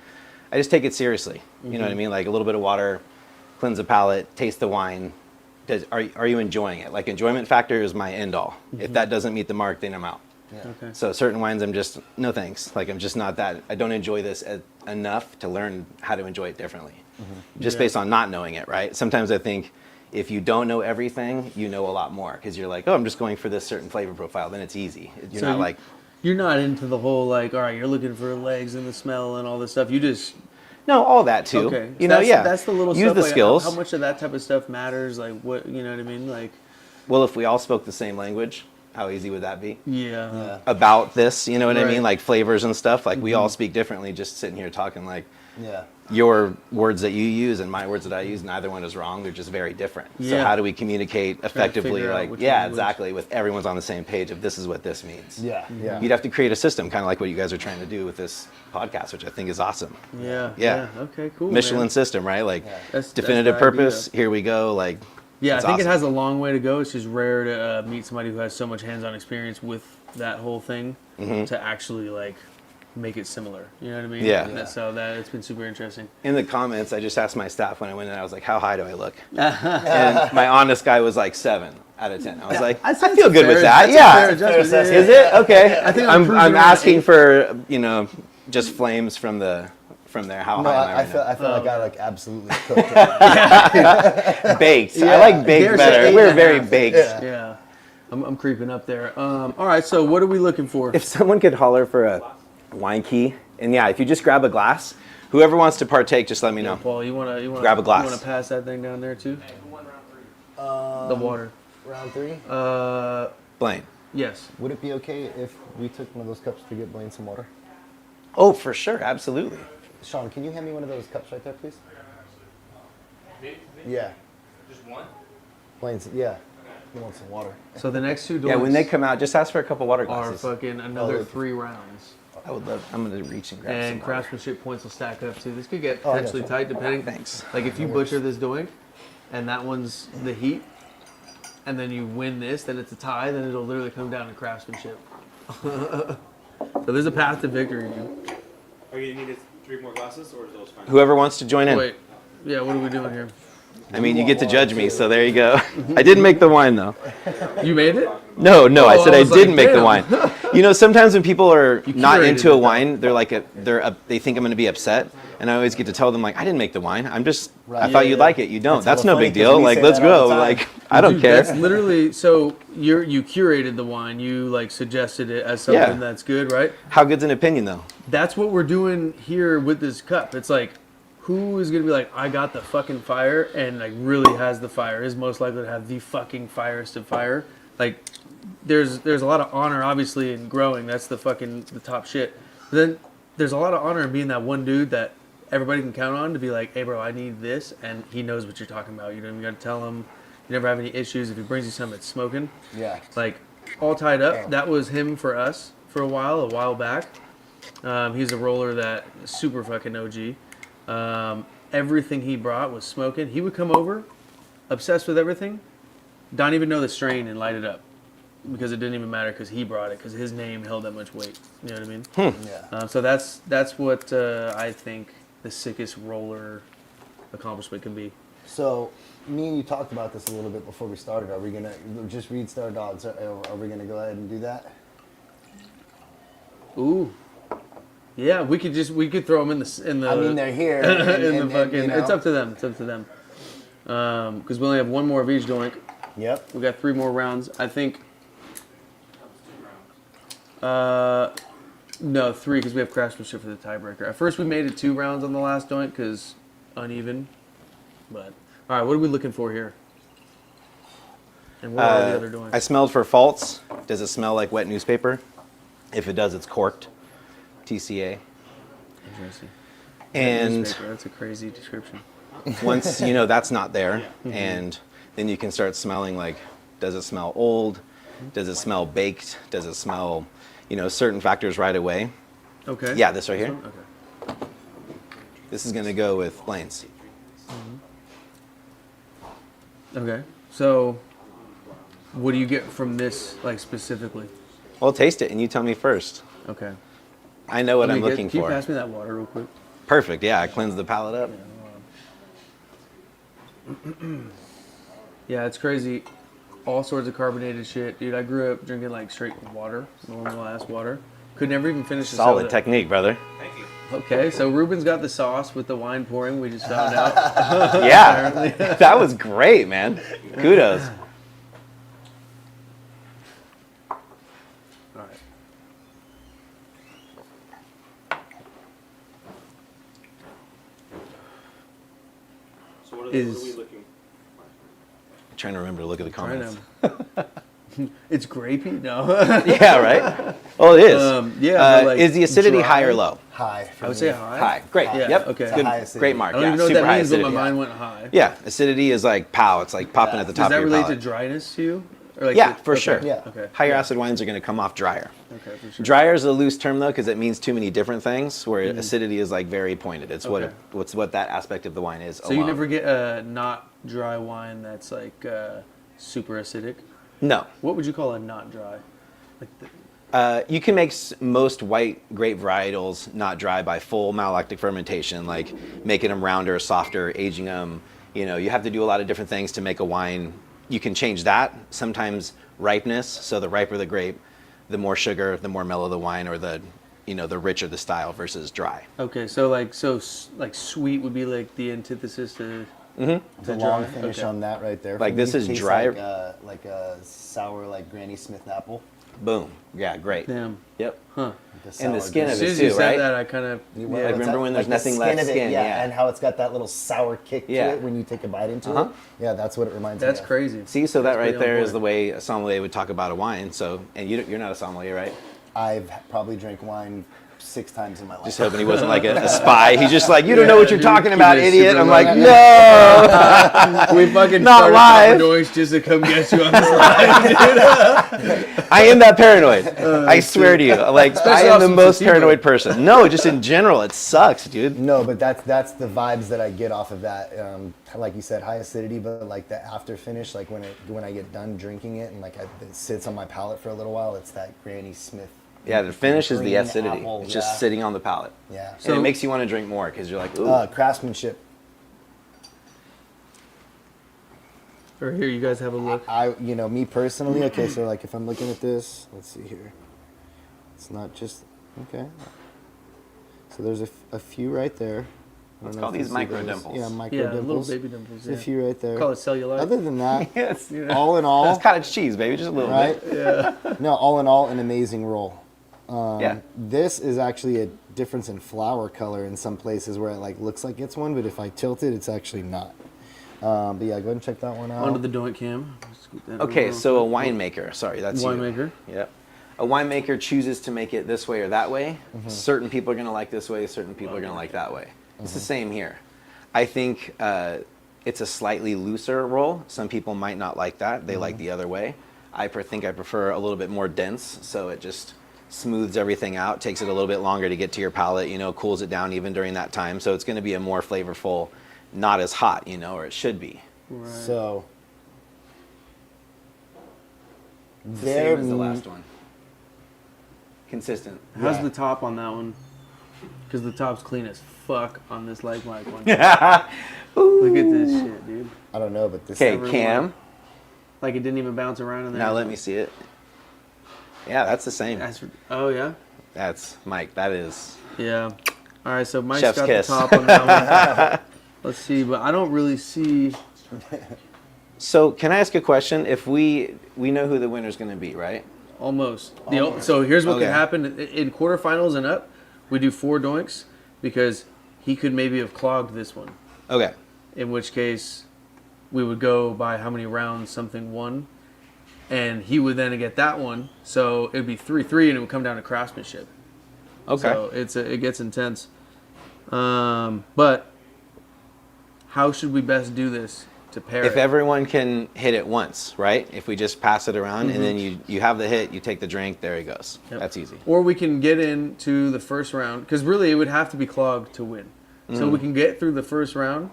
I just take it seriously. You know what I mean? Like a little bit of water, cleanse the palate, taste the wine. Are you enjoying it? Like enjoyment factor is my end all. If that doesn't meet the mark, then I'm out. Okay. So certain wines, I'm just no thanks. Like I'm just not that. I don't enjoy this enough to learn how to enjoy it differently, just Yeah. based on not knowing it. Right? Sometimes I think if you don't know everything, you know a lot more because you're like, oh, I'm just going for this certain flavor profile. Then it's easy. You're So not you- like, You're not into the whole like, all right, you're looking for legs and the smell and all this stuff. You just no, all that too. okay. You So know, that's, yeah. That's the little Use stuff. the like, skills. How much of that type of stuff matters? Like what you know what I mean? Like Well, if we all spoke the same language, how easy would that be? yeah. About this, you know what I Right. mean? Like flavors and stuff. Like we all speak differently. Just sitting here talking like. Yeah. Your words that you use and my words that I use, neither one is wrong. They're just very different. So Yeah. how do we communicate effectively? figure out Like, which yeah, language. exactly. With everyone's on the same page of this is what this means. Yeah. Yeah. You'd have to create a system, kind of like what you guys are trying to do with this podcast, which I think is awesome. Yeah. Yeah. Okay. Cool. Michelin man. system, right? Like That's definitive the idea. purpose. Here we go. Like, Yeah, it's I think awesome. it has a long way to go. It's just rare to meet somebody who has so much hands-on experience with that whole thing to actually like make it similar. You know what I mean? Yeah. And so that it's been super interesting. In the comments, I just asked my staff when I went in, I was like, how high do I look? And my honest guy was like 7 out of 10. I was like, I feel good with that. Yeah. Is Is it? Okay. I think I'm I'm cruising asking for, just flames from there. How No, high am I right I feel like I like absolutely cooked it. now? Baked. I like baked There's better. an We're 8.5. very baked. Yeah. I'm creeping up there. All right, so what are we looking for? If someone could holler for a wine key, and yeah, if you just grab a glass, whoever wants to partake, just let me know. Paul, you wanna Grab a glass. You wanna pass that thing down there too? Who won round 3? The water. Round 3. Blaine. Yes. Would it be okay if we took one of those cups to get Blaine some water? Oh, for sure. Absolutely. Sean, can you hand me one of those cups right there, please? Me? Yeah. Just one? Blaine's, yeah. He wants some water. So the next two doors Yeah, when they come out, just ask for a couple water are glasses. fucking another Oh, 3 rounds. I would love. I'm gonna reach and grab And some water. craftsmanship points will stack up too. This could get Oh, yeah, potentially sure. tight depending. Thanks. Like if you butcher this doink, and that one's the heat, and then you win this, then it's a tie. Then it'll literally come down to craftsmanship. So there's a path to victory. Are you needed 3 more glasses, or is those fine? Whoever wants to join in. Wait, yeah. What are we doing here? I mean, you get to judge me, so there you go. I didn't make the wine though. You made it? No, I Oh, said I I was like, didn't make the damn. wine. Sometimes when people are not curated into a it, wine, they're like they think I'm going to be upset, and I always get to tell them like I didn't make the wine. I thought you'd like it. You don't. That's hella no big funny 'cause deal. we Like say let's that all go. the time. Like I don't Dude, care. That's literally so you curated the wine. You like suggested it as something Yeah. that's good, right? How good's an opinion though? That's what we're doing here with this cup. It's like, who is gonna be like, I got the fucking fire, and like really has the fire, is most likely to have the fucking firest of fire. Like, there's a lot of honor obviously in growing. That's the top shit. But then there's a lot of honor in being that one dude that everybody can count on to be like, hey bro, I need this, and he knows what you're talking about. You don't even gotta tell him. You never have any issues. If he brings you something that's smoking, Yeah. like all tied up. That was him for us for a while back. He's a roller that super fucking OG. Everything he brought was smoking. He would come over, obsessed with everything, don't even know the strain and light it up. because it didn't even matter because he brought it because his name held that much weight. You know what I mean? Yeah. So that's what I think the sickest roller accomplishment can be. So, me and you talked about this a little bit before we started. Are we gonna just read Star Dogs? Are we gonna go ahead and do that? Ooh. Yeah, we could throw them in the. I mean, they're here. It's up to them. It's up to them. Because we only have one more of each doink. Yep. We got 3 more rounds. I think. No, 3 because we have craftsmanship for the tiebreaker. At first, we made it 2 rounds on the last doink because uneven. But all right, what are we looking for here? And what are the other doinks? I smelled for faults. Does it smell like wet newspaper? If it does, it's corked. TCA. Interesting. And Newspaper, that's a crazy description. once you know that's not there, and then you can start smelling like, does it smell old? Does it smell baked? Does it smell, certain factors right away? Okay. Yeah, this right here. Okay. This is going to go with Blaine's. Okay. So, what do you get from this, like, specifically? Well, taste it and you tell me first. Okay. I know what Let I'm me looking Can you for. pass me that water real quick? Perfect. Yeah, I cleanse the palate up. Yeah, it's crazy. All sorts of carbonated shit. Dude, I grew up drinking, like, straight water, normal-ass water. Could never even finish a Solid soda. technique, brother. Okay, so Ruben's got the sauce with the wine pouring. We just found out. Yeah, that was great, man. Kudos. All right. So what are Is- we looking? I'm trying to remember to look at the comments. It's grapey? No. Yeah, right? Oh, it is. Yeah, but, like, is the acidity dry? high or low? High. I would say high. High. Great. Yeah, Yep. okay. Good. High acidity. Great mark. I don't Yeah, even know what super that high means, but my acidity. mind went high. Yeah, acidity is like pow. It's like popping at the top Does that of your relate palate. to dryness to you? Or like Yeah, the- for okay. sure. Yeah. Okay. Higher acid wines are going to come off drier. Okay, for sure. Drier is a loose term though, because it means too many different things. Where acidity is like very pointed. It's Okay. what that aspect of the wine is. So you never get a not dry wine that's like super acidic? No. What would you call a not dry? Like You can make most white grape varietals not dry by full malolactic fermentation, like making them rounder, softer, aging them. You have to do a lot of different things to make a wine. You can change that. Sometimes ripeness. So the riper the grape, the more sugar, the more mellow the wine, or the richer the style versus dry. okay, so sweet would be like the antithesis to. The dry? long finish Okay. on that right there. Like for this me is tastes dry. like a sour, like Granny Smith apple. Boom. Yeah, great. Damn. Yep. Huh. And the skin As of soon it as you too, said right? that, I kind of. Yeah, Like, remember when there's the nothing left of it, skin, yeah. and how it's got that little sour kick Yeah. to it when you take a bite into Uh-huh. it. Yeah, that's what it reminds That's me of. crazy. See, so that That's right pretty on there is point. the way a sommelier would talk about a wine. So, and you're not a sommelier, right? I've probably drank wine 6 times in my life. Just hoping he wasn't like a spy. He's just like, you don't know what you're dude, talking keep about, it idiot. super I'm low. like, no, We fucking Not started live. popping doinks just to come get you on this line. I am that paranoid. I swear to you. Like, I Especially am off the some most sativa. paranoid person. No, just in general, it sucks, dude. No, but that's the vibes that I get off of that. Like you said, high acidity, but like the after finish, like when I get done drinking it and like it sits on my palate for a little while, it's that Granny Smith. Yeah, the finish is the green acidity. apple, It's yeah. just sitting on the palate. Yeah. And So- it makes you want to drink more because you're like, ooh. Craftsmanship. Or here, you guys have a look. Me personally, okay, so like if I'm looking at this, let's see here. It's not just, okay. So there's a few right there. I Let's don't know call if you these see micro those. dimples. Yeah, micro Yeah, dimples. little baby dimples. There's Yeah. a few right there. Call it cellulite. Other than that, Yes. all in all, It's cottage cheese, baby, just a little right? bit. Yeah. No, all in all, an amazing roll. Yeah. This is actually a difference in flower color in some places where it like looks like it's one, but if I tilt it, it's actually not. But yeah, go ahead and check that one out. Onto the doink cam. Scoot that Okay, over. so a winemaker. Sorry, that's you. Winemaker. Yep. A winemaker chooses to make it this way or that way. Certain people are going to like this way, certain people are going to like that way. It's the same here. I think it's a slightly looser roll. Some people might not like that. They like the other way. I think I prefer a little bit more dense, so it just smooths everything out, takes it a little bit longer to get to your palate, cools it down even during that time. So it's going to be a more flavorful, not as hot, or it should be. So It's the same as the last one. Consistent. How's the top on that one? Because the top's clean as fuck on this like one. Look at this shit, dude. I don't know, but this. Okay, Cam. Like it didn't even bounce around in there. Now let me see it. Yeah, that's the same. Oh yeah. That's Mike. That is. Yeah. All right, so Mike's Chef's got kiss. the top on that one. Let's see, but I don't really see. So can I ask a question? If we know who the winner's going to be, right? Almost. So here's what Okay. could happen in quarterfinals and up. We do 4 doinks because he could maybe have clogged this one. Okay. In which case, we would go by how many rounds something won, and he would then get that one. So it'd be 3-3, and it would come down to craftsmanship. Okay. So it gets intense. But how should we best do this to pair If it? everyone can hit it once, right? If we just pass it around and then you have the hit, you take the drink, there he goes. Yep. That's easy. Or we can get into the first round, because really it would have to be clogged to win. So we can get through the first round,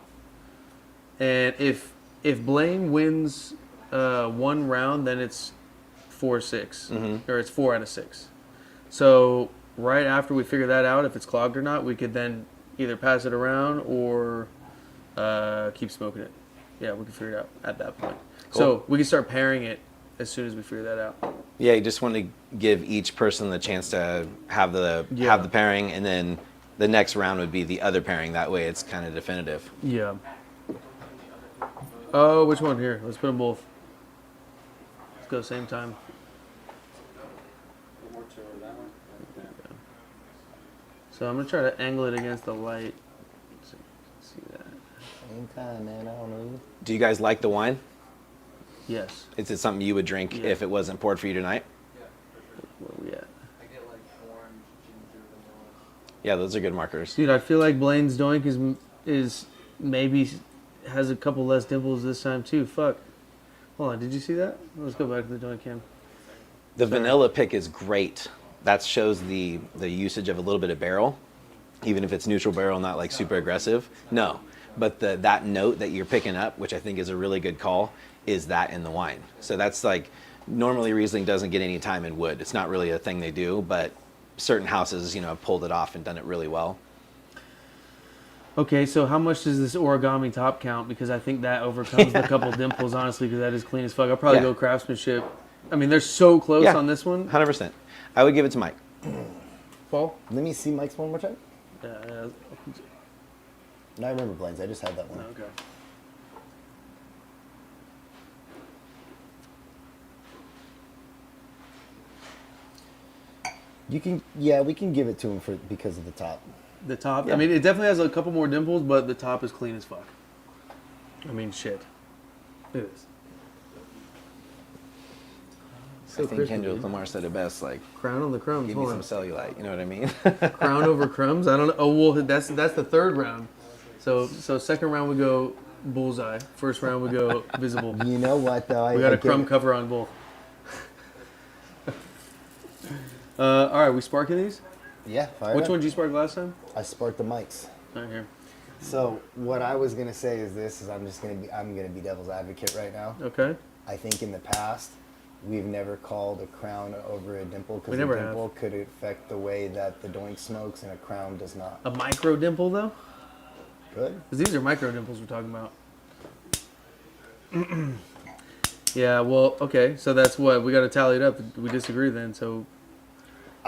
and if Blaine wins 1 round, then it's 4-6, or it's 4 out of 6. So right after we figure that out, if it's clogged or not, we could then either pass it around or keep smoking it. Yeah, we can figure it out at that point. Cool. So we can start pairing it as soon as we figure that out. Yeah, you just want to give each person the chance to have the pairing, and then the next round would be the other pairing. That way, it's kind of definitive. Yeah. Oh, which one? Here, let's put them both. Let's go same time. So I'm gonna try to angle it against the light. So you can see that. Same time, man. I don't know. Do you guys like the wine? Yes. Is it something you would drink Yeah. if it wasn't poured for you tonight? Where are we at? I get like orange, ginger, vanilla. Yeah, those are good markers. Dude, I feel like Blaine's doink is maybe has a couple less dimples this time too. Fuck. Hold on, did you see that? Let's go back to the doink cam. The vanilla pick is great. That shows the usage of a little bit of barrel, even if it's neutral barrel, not like super aggressive. No, but that note that you're picking up, which I think is a really good call, is that in the wine. So that's like, normally Riesling doesn't get any time in wood. It's not really a thing they do, but certain houses, have pulled it off and done it really well. Okay, so how much does this origami top count? Because I think that overcomes the couple dimples, honestly, because that is clean as fuck. I'll probably go craftsmanship. I mean, they're so close on this one. 100%. I would give it to Mike. Paul? Let me see Mike's one more time. Yeah. No, I remember Blaine's. I just had that one. Okay. We can give it to him because of the top. The top, I mean, it definitely has a couple more dimples, but the top is clean as fuck. I mean, shit. It is. So I think crispy, Kendrick dude. Lamar said it best, like, Crown on the crumbs. give me Hold some on. cellulite, you know what I mean? Crown over crumbs. I don't know. Oh well, that's the third round. So second round we go bullseye. First round we go visible. You know what though? We got a crumb cover on both. All right, we sparking these. Yeah. Fire Which up. one did you spark last time? I sparked the mics. Right here. So what I was gonna say is I'm gonna be devil's advocate right now. Okay. I think in the past we've never called a crown over a dimple We because a never dimple could affect the way that the doink smokes and a crown does not. A micro dimple though, Good. because these are micro dimples we're talking about. Yeah. Well. Okay. So that's what we got to tally it up. We disagree then. So.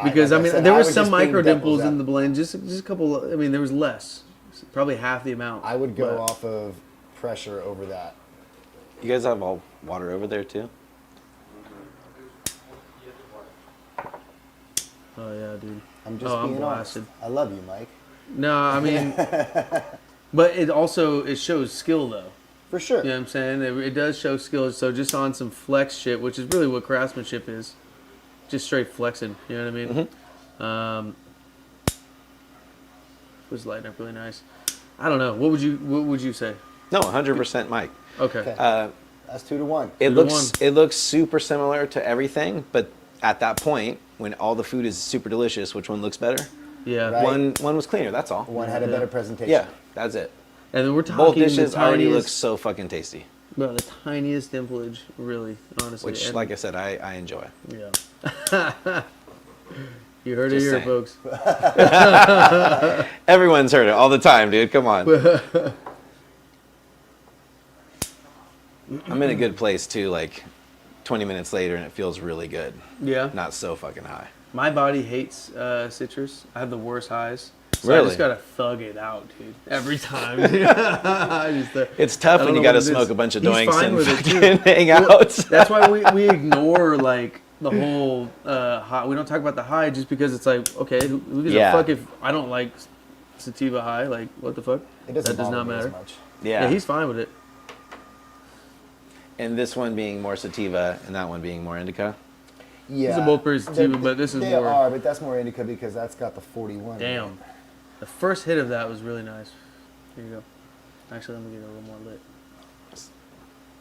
Because like I mean, said, there I was was some just being micro devil's dimples in the blend, just a couple. I mean, there was less, probably half the amount. I would go but- off of pressure over that. You guys have all water over there too? Oh yeah, dude. I'm just I'm being honest. blasted. I love you, Mike. No, I mean, but it shows skill though. For sure. You know what I'm saying? It does show skill. So just on some flex shit, which is really what craftsmanship is, just straight flexing. You know what I mean? Was lighting up really nice. I don't know. What would you say? No, 100% Mike. Okay. That's 2-1. It 2-1. looks super similar to everything, but at that point, when all the food is super delicious, which one looks better? Yeah. Right. One was cleaner. That's all. One had a better presentation. Yeah, that's it. And then we're talking Both dishes the already tiniest- look so fucking tasty. Bro, the tiniest dimplage, really, honestly. Which, And- like I said, I enjoy. Yeah. You heard it Just here, saying. folks. Everyone's heard it all the time, dude. Come on. I'm in a good place too. Like 20 minutes later, and it feels really good. Yeah. Not so fucking high. My body hates citrus. I have the worst highs. So I Really? just gotta thug it out, dude. Every time. I just, It's tough I when don't you know got to what it smoke is. a bunch of He's doinks fine and with it, too. fucking hang Well, out. that's why we ignore like the whole high. We don't talk about the high just because it's like, okay, who gives Yeah. a fuck if I don't like sativa high? Like, what the fuck? It doesn't That does not bother me as matter. much. Yeah, he's fine with it. And this one being more sativa, and that one being more indica. Yeah. These are both pretty sativa, They're- but this is they more- are, but that's more indica because that's got the 41. in it. Damn. The first hit of that was really nice. Here you go. Actually, let me get it a little more lit.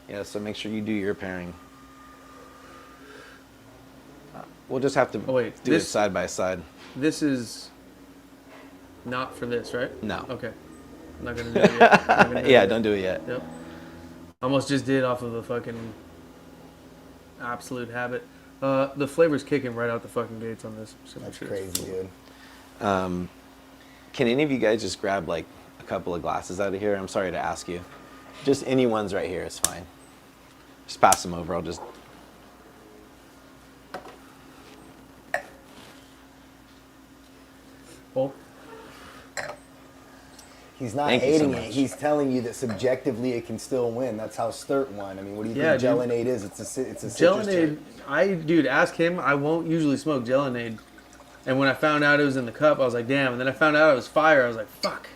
Yeah, so make sure you do your pairing. We'll just have to Oh, wait, do it this- side by side. This is not for this, right? No. Okay. I'm not gonna do it yet. Not gonna do it Yeah, yet. don't do it yet. Yep. Almost just did off of a fucking absolute habit. The flavor's kicking right out the fucking gates on this. So That's shit. crazy, dude. Can any of you guys just grab like a couple of glasses out of here? I'm sorry to ask you. Just any ones right here is fine. Just pass them over. I'll just. Well, He's not Thank you so hating much. it. He's telling you that subjectively it can still win. That's how Sturt won. I mean, what do you Yeah, think dude. Gelinade is? It's a citrus Gelinade, dude, ask him. I won't usually smoke Gelinade. And when I found out it was in the cup, I was like, damn. And then I found out it was fire. I was like, fuck.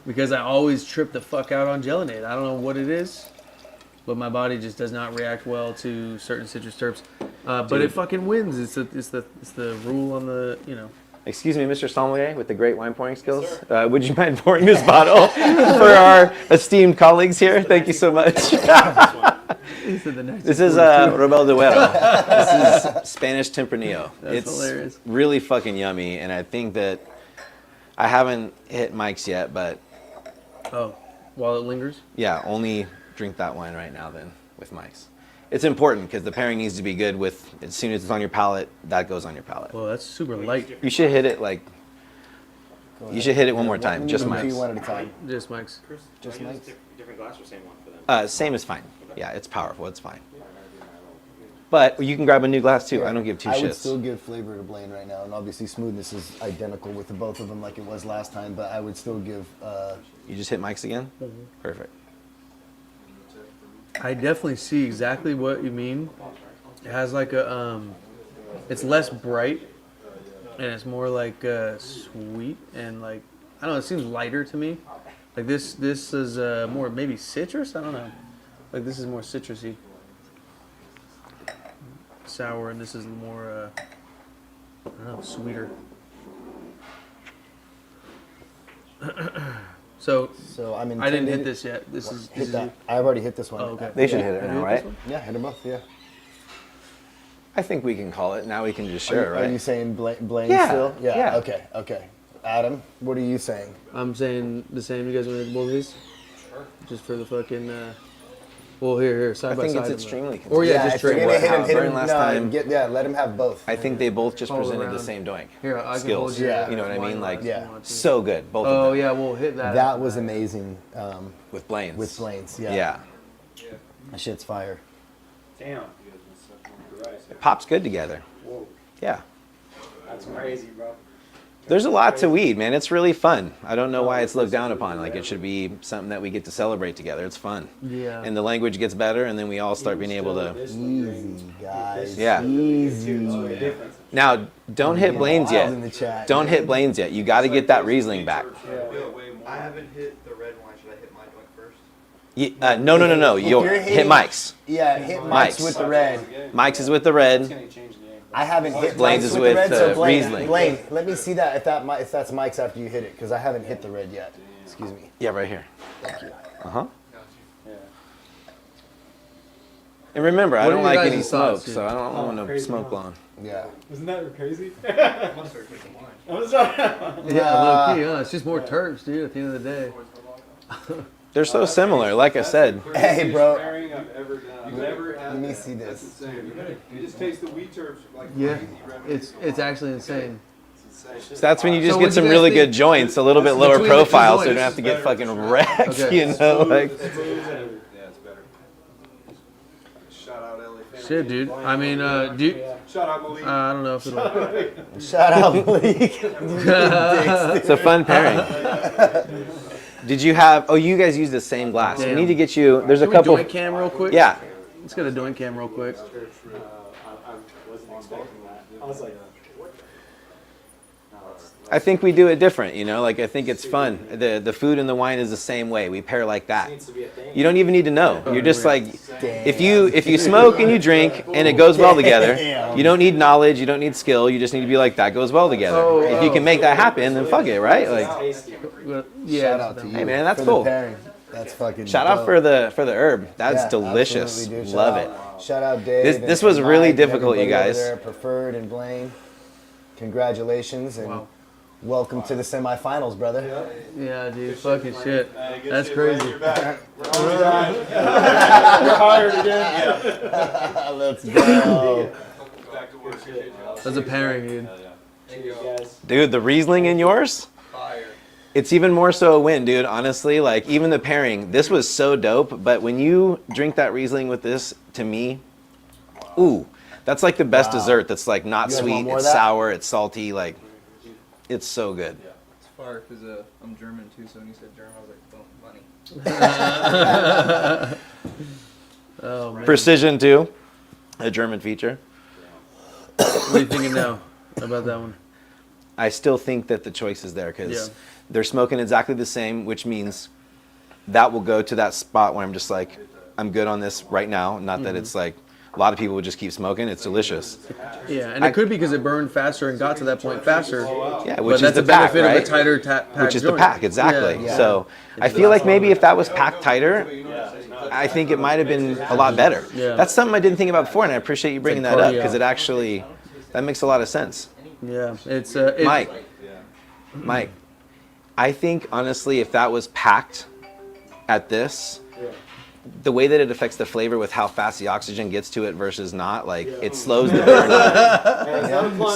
Because I always trip the fuck out on Gelinade. I don't know what it is, but my body just does not react well to certain citrus terps. But it fucking wins. It's the rule on the, you know. Excuse me, Mr. Sommelier, with the great wine pouring skills. Would you mind pouring this bottle for our esteemed colleagues here? Thank you so much. This is Rebel Duero. This is Spanish Tempranillo. That's It's hilarious. really fucking yummy, and I think that I haven't hit Mike's yet, but Oh, while it lingers? yeah, only drink that wine right now then with Mike's. It's important because the pairing needs to be good with, as soon as it's on your palate, that goes on your palate. Well, that's super light. You should hit it like, you should hit it one more time, just Mike's. Mike's. One at a time. Just Mike's. Just Mike's. Different glass or same one for them? Same is fine. Yeah, it's powerful. It's fine. But you can grab a new glass too. I don't give two I would shits. still give flavor to Blaine right now, and obviously smoothness is identical with the both of them like it was last time. But I would still give. You just hit Mike's again? Perfect. I definitely see exactly what you mean. It has like a, it's less bright, and it's more like sweet and like, I don't know. It seems lighter to me. Like this is more maybe citrus. I don't know. Like this is more citrusy, sour, and this is more I don't know, sweeter. So So I'm I didn't hit intending- this yet. This is Hit that. I've already hit this one. Oh, okay. They should Yeah. hit it Have now, you hit right? this one? Yeah, hit them both. Yeah. I think we can call it. Now we can just share it, Are you right? saying Blaine Yeah, still? yeah. Okay. Okay. Adam, what are you saying? I'm saying the same. You guys want to hit both of these? Sure. Just for the fucking. Well, here, side I by think side. it's them. extremely Or yeah, if just you're trade. gonna hit him, How hit Vern him. last No, time- let him have both. I think they both just All presented around. the same doink. Here, I can skills. hold you. Yeah. You know what I mean? Like, Yeah. so good, both Oh of them. yeah, we'll hit that. That was amazing With Blaine's. with Blaine's. Yeah. Yeah. That shit's fire. Damn. It pops good together. Whoa. Yeah. That's crazy, bro. There's a lot to weed, man. It's really fun. I don't know why it's looked down upon. Like, it should be something that we get to celebrate together. It's fun. Yeah. And the language gets better, and then we all start being able to. Easy, guys. Yeah. Easy. Now, don't hit Blaine's yet. In the chat. Don't hit Blaine's yet. You got to get that Riesling back. I haven't hit the red wine. Should I hit my joint first? No. You'll you're hit hitting- Mike's. Yeah, hit Mike's Mike's. with the red. Mike's is with the red. I haven't hit Blaine's Mike's is with the with, red, so Blaine, Riesling. Blaine, let me see that if that's Mike's after you hit it, because I haven't hit the red yet. Excuse me. Yeah, right here. Thank you. Uh-huh. And remember, I What are don't your like guys' any smoke, thoughts, dude? so I don't want no crazy smoke huh? blowing. Yeah. Isn't that crazy? Yeah, low key, huh? It's just more terps, dude. At the end of the day. They're so similar, like I said. Hey, bro. Pairing I've ever done. I've never had Let me that. see That's this. insane. You just taste the wheat turps like Yeah, crazy. it's actually insane. It's insane. So that's when you just So get what'd some you really guys good think? joints, a little bit lower Between the two profile, so you joints. don't have to get fucking wrecked, Okay. you know? Like, Yeah, it's better. Shout out LA family. Shit, dude. I mean, do you, Shout out Malik. I don't know if it'll. Shout out, Malik. it's a fun pairing. Did you have? Oh, you guys use the same glass. We Damn. need to get you. There's a Can we couple. joint cam real quick? Yeah. Let's get a joint cam real quick. I wasn't expecting that. I was like, I think we do it different. You know, like I think it's fun. The food and the wine is the same way. We pair like that. Seems to be a thing. You don't even need to know. You're just like, if you smoke and you drink and it goes well together, you don't need knowledge, you don't need skill, you just need to be like, that goes well together. If you can make that happen, then fuck it, right? Like, Tasty. Yeah. Shout out to you. Hey, man, that's for the cool. pairing. That's fucking shout out dope. for the herb. That's Yeah, delicious. absolutely, dude. Love Shout it. out- Shout out Dave. This and was really Mike and difficult, you everybody over guys. there, Preferred and Blaine. Congratulations and Wow. welcome to the semifinals, brother. Yeah, dude. Fucking shit. That's crazy. You're back. You're hired again. Let's go. Back to work. That's a pairing, dude. Thank you guys. Dude, the Riesling in yours? It's even more so a win, dude. Honestly, like even the pairing, this was so dope. But when you drink that Riesling with this, to me, ooh, that's like the best dessert. That's like not You guys want sweet. more It's of that? sour. It's salty. Like, it's so good. It's far because I'm German too, so when you said German, I was like, boom, money. Oh man. Precision too, a German feature. What are you thinking now about that one? I still think that the choice is there because Yeah. they're smoking exactly the same, which means that will go to that spot where I'm just like, I'm good on this right now. Not that it's like a lot of people would just keep smoking. It's delicious. Yeah, and it could be because it burned faster and got to that point faster. Yeah, But which is that's the a pack, benefit right? of a tighter pack Which is the joint. pack, exactly. Yeah. So I feel like maybe if that was packed tighter, I think it might have been a lot better. Yeah. That's something I didn't think about before, and I appreciate you bringing like that up cardio. because it actually, that makes a lot of sense. Yeah, it's Mike, I think honestly, if that was packed at this, the way that it affects the flavor with how fast the oxygen gets to it versus not, like it slows the burn down.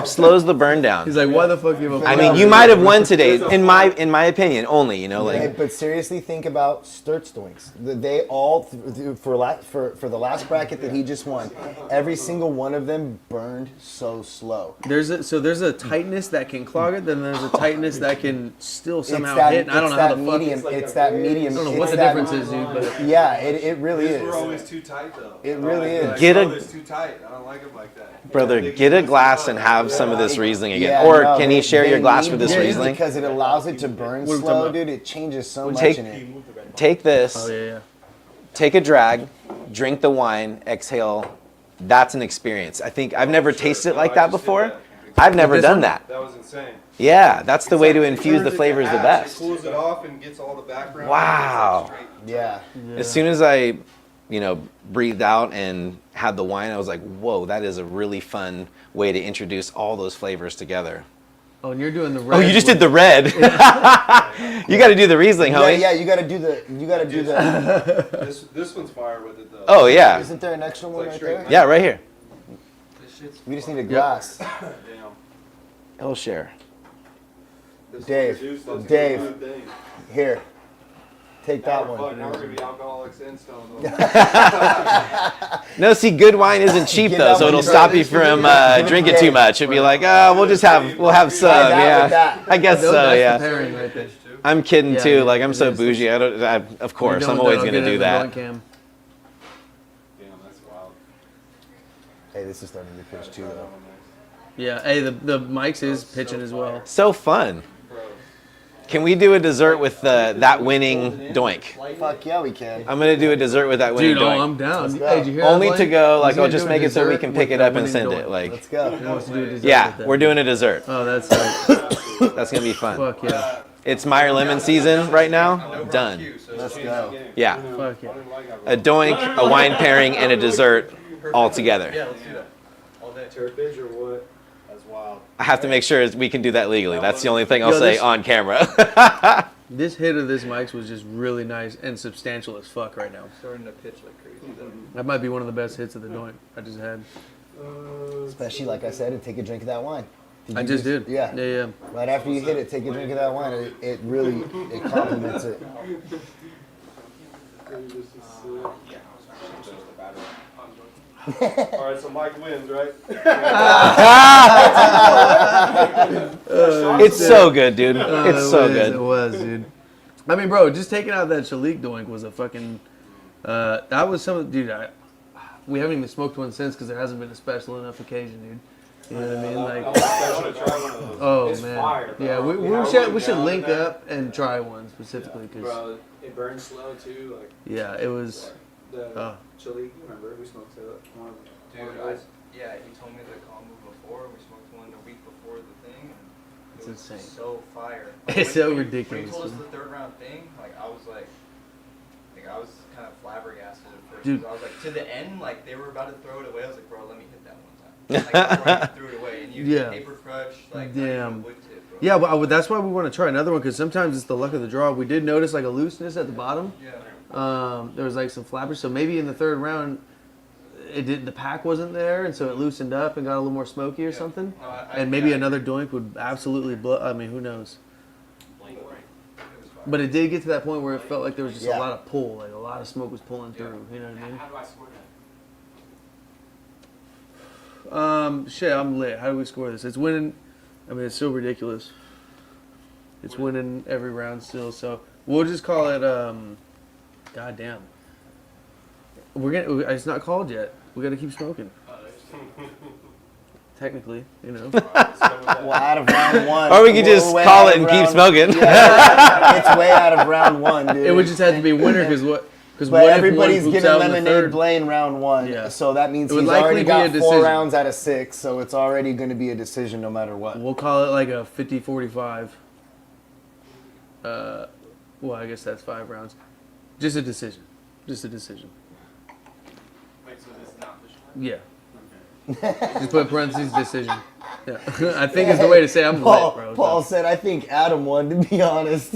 slows the burn down. He's like, why the fuck give a fuck? I mean, you might have won today, in my opinion, only. You know, Hey, like but seriously, think about Sturtstoinks. They all for the last bracket that he just won. Every single one of them burned so slow. There's a tightness that can clog it, then there's a tightness that can still somehow it's that, hit. And I don't know how the fuck. medium. It's that medium. I don't know it's what the that- difference is, dude. But Yeah, it really We're is. always too tight though. It really is. Get a- It's too tight. I don't like them like that. brother, get a glass and have some of this Riesling again. Yeah, Or no, can they- you share they your glass need with this to Riesling? because it allows it to burn What are we talking slow, about? dude. It changes so much Take- in it. Take this, oh yeah, take a drag, drink the wine, exhale. That's an experience. I think I've never tasted it like that before. I've never This done one? that. That was insane. Yeah, that's the way to infuse the Turns it flavors to the ash, best. It cools it off and gets all the background. Wow. Yeah. As soon as I, breathed out and had the wine, I was like, whoa, that is a really fun way to introduce all those flavors together. Oh, and you're doing the red. Oh, you just did the red. You got to do the Riesling, Yeah, homie. yeah, you gotta do the. This one's fire with it though. Oh, yeah. Isn't there an extra one like right straight there? Yeah, right here. We just need a glass. Damn. I'll share. This Dave, one juice looks Dave. like a good thing. Here, take that Fuck, one. now we're gonna be alcoholics and stoned. No, see, good wine isn't cheap Give though, that so one it'll to stop Dave. you from Give it to drinking too Dave. much. It'll be like, we'll have some, that yeah. with that. I guess so, That's the yeah. pairing right there. I'm kidding Yeah, too. yeah, Like I'm it so is. bougie. Of course, You're I'm done always with gonna I'll get do it in the that. joint cam. Damn, that's wild. Hey, this is starting to pitch too, though. Yeah. Hey, the mics is pitching as well. So fun. Can we do a dessert with that winning doink? Fuck yeah, we can. I'm gonna do a dessert with that winning Dude, doink. I'm down. Let's go. Hey, did you hear Only that, to Blaine? go, like He's I'll gonna just do a make it so we dessert can with pick it the up and winning send doink. it. Like, Let's go. He wants to do a dessert yeah, with that. we're doing a dessert. Oh, that's like, That's gonna be fun. fuck yeah. It's Meyer Lemon season right now. Done. Let's go. Yeah, Fuck yeah. a doink, a wine pairing, and a dessert all together. Turpage or what? That's wild. I have to make sure we can do that legally. That's the only thing I'll Yo, say this- on camera. This hit of this Mike's was just really nice and substantial as fuck right now. Starting to pitch like crazy though. That might be one of the best hits of the joint I just had. Especially, like I said, to take a drink of that wine. I just did. Yeah. Yeah. Right after you hit it, take a drink of that wine. It really complements it. All right, so Mike wins, right? It's so good, dude. It's so It good. was, dude. I mean, bro, just taking out that Shalik doink was a fucking. That was some, dude. We haven't even smoked one since because there hasn't been a special enough occasion, dude. You know what I mean? Like, I want to try one of those. oh It's man, fire, bro. yeah. We should down link with that. up and try one specifically because Bro, it burns slow too. Like yeah, it was. the chili. Remember we smoked one of Dude, those. yeah, he told me the combo before. We smoked one the week before the thing. And It's it was insane. so fire. It's so When ridiculous, he told us dude. the third round thing, like I was like I was kind of flabbergasted at first. Dude. 'Cause I was like, to the end, like they were about to throw it away. I was like, bro, let me hit that one time. Like, before I threw it away, and you Yeah. paper crutch, like Damn. not even wood tip, bro. Yeah, but that's why we want to try another one because sometimes it's the luck of the draw. We did notice like a looseness at the bottom. Yeah. There was like some flappers, so maybe in the third round, the pack wasn't there, and so it loosened up and got a little more smoky or something. No, And maybe yeah, another doink would absolutely blow. I mean, who knows? it was fire. But it did get to that point where it felt like there was just Yeah. a lot of pull, like a lot of smoke was pulling through. You know what I mean? How do I score that? Shit, I'm lit. How do we score this? It's winning. I mean, it's so ridiculous. It's winning every round still. So we'll just call it. God damn. It's not called yet. We got to keep smoking. Technically, you know. Well, out of round one. Or we could we're just way call out it of and keep round- smoking. Yeah, it's way out of round one, dude. It would just have to be winner because what? Because But everybody's getting lemonade Blaine round one, Yeah. so that means It would he's likely already be got a 4 decision. rounds out of 6, so it's already going to be a decision no matter what. We'll call it like a 50-45. Well, I guess that's 5 rounds. Just a decision. Just a decision. Wait, so this is not the short? Yeah. Just put parentheses decision. Yeah. I think is the way to say I'm lit, bro. Paul said, I think Adam won, to be honest.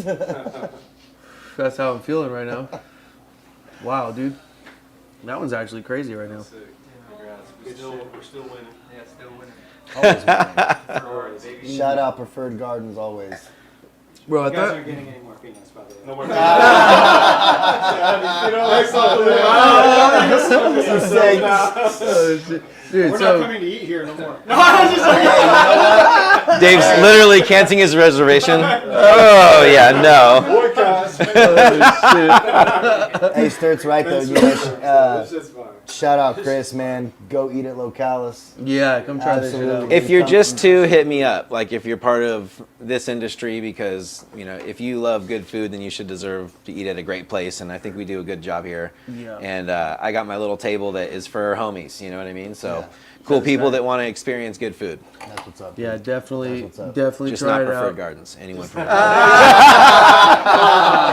That's how I'm feeling right now. Wow, dude. That one's actually crazy right now. Sick. Congrats. We're still winning. Yeah, still winning. Always winning. Shout out Preferred Gardens always. Bro, I You guys thought. aren't getting any more peanuts, by the way. No more Dude, We're so not coming to eat here no more. Dave's literally canceling his reservation. Oh yeah, no. Hey, Sturt's right, though. You It's know, just fine. shout out Chris, man. Go eat at Localis. yeah, come try this shit out. Absolutely. If you're just to hit me up, like if you're part of this industry, because if you love good food, then you should deserve to eat at a great place, and I think we do a good job here. Yeah. And I got my little table that is for homies. You know what I mean? So Yeah. cool people that want to experience good food. That's what's up. Yeah, dude. definitely, That's what's up. definitely Just try not it Preferred out. Gardens. Anyone from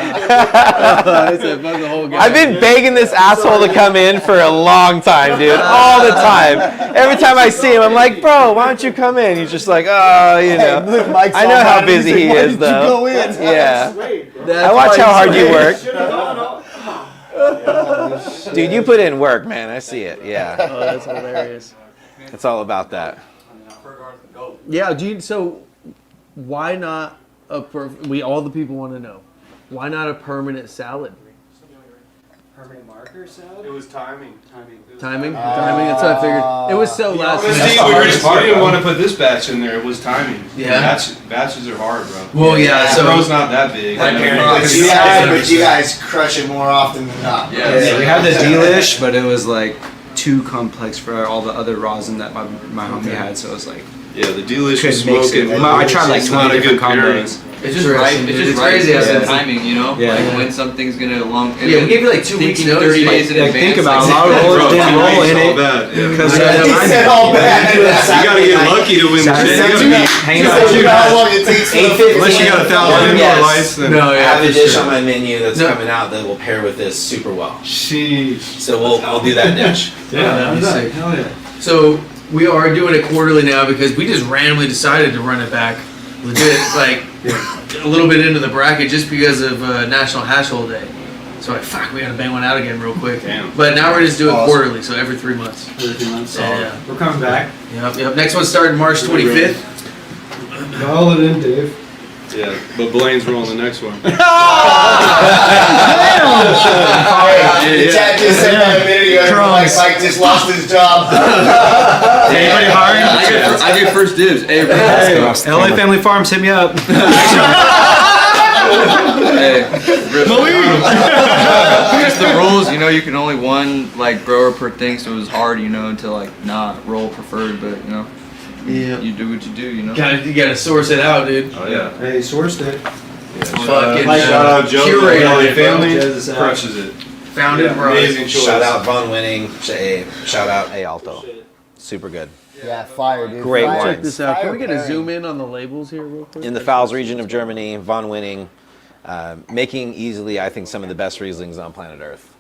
I said, fuck the whole guy. I've been begging this asshole to come in for a long time, dude. All the time. Every time I see him, I'm like, bro, why don't you come in? He's just like, oh, you know. Hey, look, Mike's I know all how mad. He's busy like, he "Why is, did though." You go in? Yeah. Wait, bro. That's I watch why how he's hard you so- work. Should've gone all- Dude, you put in work, man. I see it. Yeah. Oh, that's hilarious. It's all about that. Yeah, dude. So, why not all the people want to know. Why not a permanent salad? Permanent marker salad? It was timing. Timing? Timing. That's what I figured. It was so last honest- minute. We didn't want to put this batch in there. It was timing. Yeah. Batches are hard, bro. Well, yeah. The row's not that big. But you guys crush it more often than not. Yeah, we had the delish, but it was like too complex for all the other rosin that my homie had, so it was like Yeah, the delish couldn't is mix smoking. it. I tried like It's not 20 a good different pairing. combos. It's just right. It's just crazy as the timing, you know? Yeah. Like when something's gonna long. Yeah, we gave you like 2 weeks thinking notice. 30 days in Like, advance. think about it, a like, lot of rollers Bro, didn't two roll weeks in all it. bad. Yeah. Because He said all bad. You gotta get lucky to win the shit. You gotta be hanging Just out. so you know how long it takes for the unless you got 1,000 indoor lights, then I have a for dish sure. on my menu that's No. coming out that will pair with this super well. sheesh. So we'll do that dish. Yeah, sick. hell yeah. So we are doing it quarterly now because we just randomly decided to run it back. Legit, like a little bit into the bracket just because of National Hash Hole Day. So like, fuck, we gotta bang one out again real quick. Damn. But now we're just doing quarterly, so every 3 months. Every 3 months. Yeah. We're coming back. Yep. Next one starting March 25th. Dial it in, Dave. Yeah, but Blaine's rolling the next one. The chat just said that a minute ago. Mike just lost his job. Anybody hiring? I get first dibs. Hey, LA Family Farms, hit me up. hey, just the rules, you know, you can only one like grower per thing, so it was hard, you know, to like not roll preferred, but you know, you do what you do, you know. You gotta source it out, dude. Oh yeah. Hey, sourced it. Fucking Shout out Joe. curator LA it, bro. family Joe's out. crushes it. Found it, bro. Amazing choice. Shout out Von Winning. Shout out A Alto. Super good. Yeah, fire, dude. Great Fire. wines. Check this out. Can we get a Fire zoom in on the labels here real quick? In the Pfalz region of Germany, Von Winning, making easily, I think, some of the best Rieslings on planet Earth.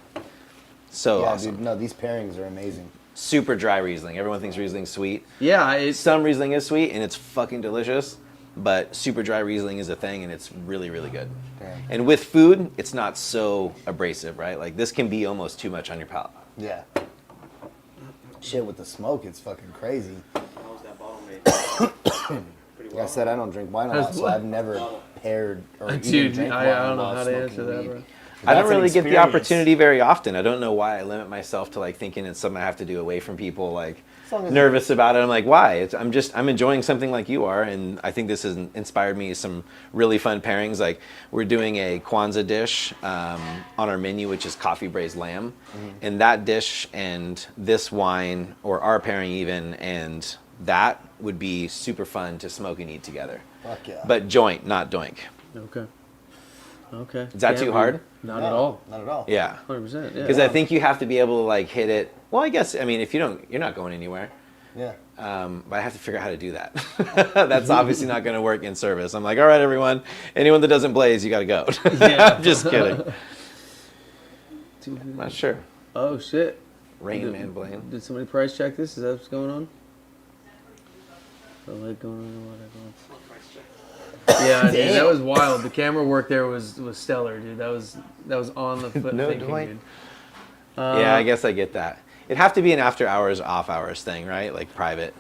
So Yeah, awesome. dude. No, these pairings are amazing. Super dry Riesling. Everyone thinks Riesling's sweet. Yeah, Some Riesling is sweet, and it's fucking delicious. But super dry Riesling is a thing, and it's really, really good. Damn. And with food, it's not so abrasive, right? Like, this can be almost too much on your palate. Yeah. Shit, with the smoke, it's fucking crazy. Like I said, I don't drink wine a lot, so I've never paired or even dude, drank I wine don't know while how to smoking answer that, weed. bro. I don't That's an really get the experience. opportunity very often. I don't know why I limit myself to like thinking it's something I have to do away from people, like long as nervous about it. I'm like, why? I'm enjoying something like you are, and I think this has inspired me some really fun pairings. Like we're doing a Kwanzaa dish on our menu, which is coffee braised lamb, and that dish and this wine, or our pairing even, and that would be super fun to smoke and eat together. Fuck yeah. But joint, not doink. Okay. Is that too hard? Not at all. Not at all. Yeah. 100%. Yeah. Because I think you have to be able to like hit it. Well, I guess if you don't, you're not going anywhere. Yeah. But I have to figure out how to do that. That's obviously not going to work in service. I'm like, all right, everyone, anyone that doesn't blaze, you got to go. Yeah. I'm just kidding. I'm not sure. Oh shit. Rain Man Blaine. Did somebody price check this? Is that what's going on? The light going on, whatever. Yeah, dude, that was wild. The camera work there was stellar, dude. That was on the foot No thinking, doink. dude. Yeah, I guess I get that. It'd have to be an after hours, off hours thing, right? Like private.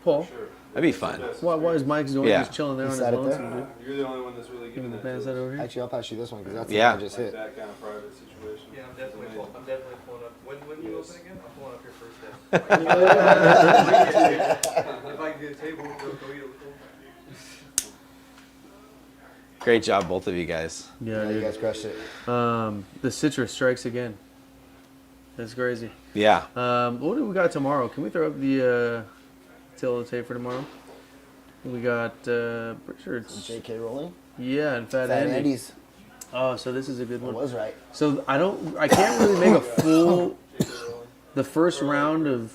Paul, That'd be fun. why is Mike's doing Yeah. just chilling there You on his sat it lonesome, there? dude? You're the only one that's really Give him giving the pass that over here. Actually, I'll pass you this one because that's Yeah. the one I just hit. that kind of private situation. Yeah, I'm definitely pulling up. When you open again, I'm pulling up your first day. If I can get a table, go eat it. Great job, both of you guys. Yeah, Yeah, you dude. guys crushed it. The citrus strikes again. That's crazy. Yeah. What do we got tomorrow? Can we throw up the till tape for tomorrow? We got pretty sure it's J.K. Rowling. yeah, and Fat Fat Andy. Andy's. Oh, so this is a good I one. was right. So I can't really make a full. The first round of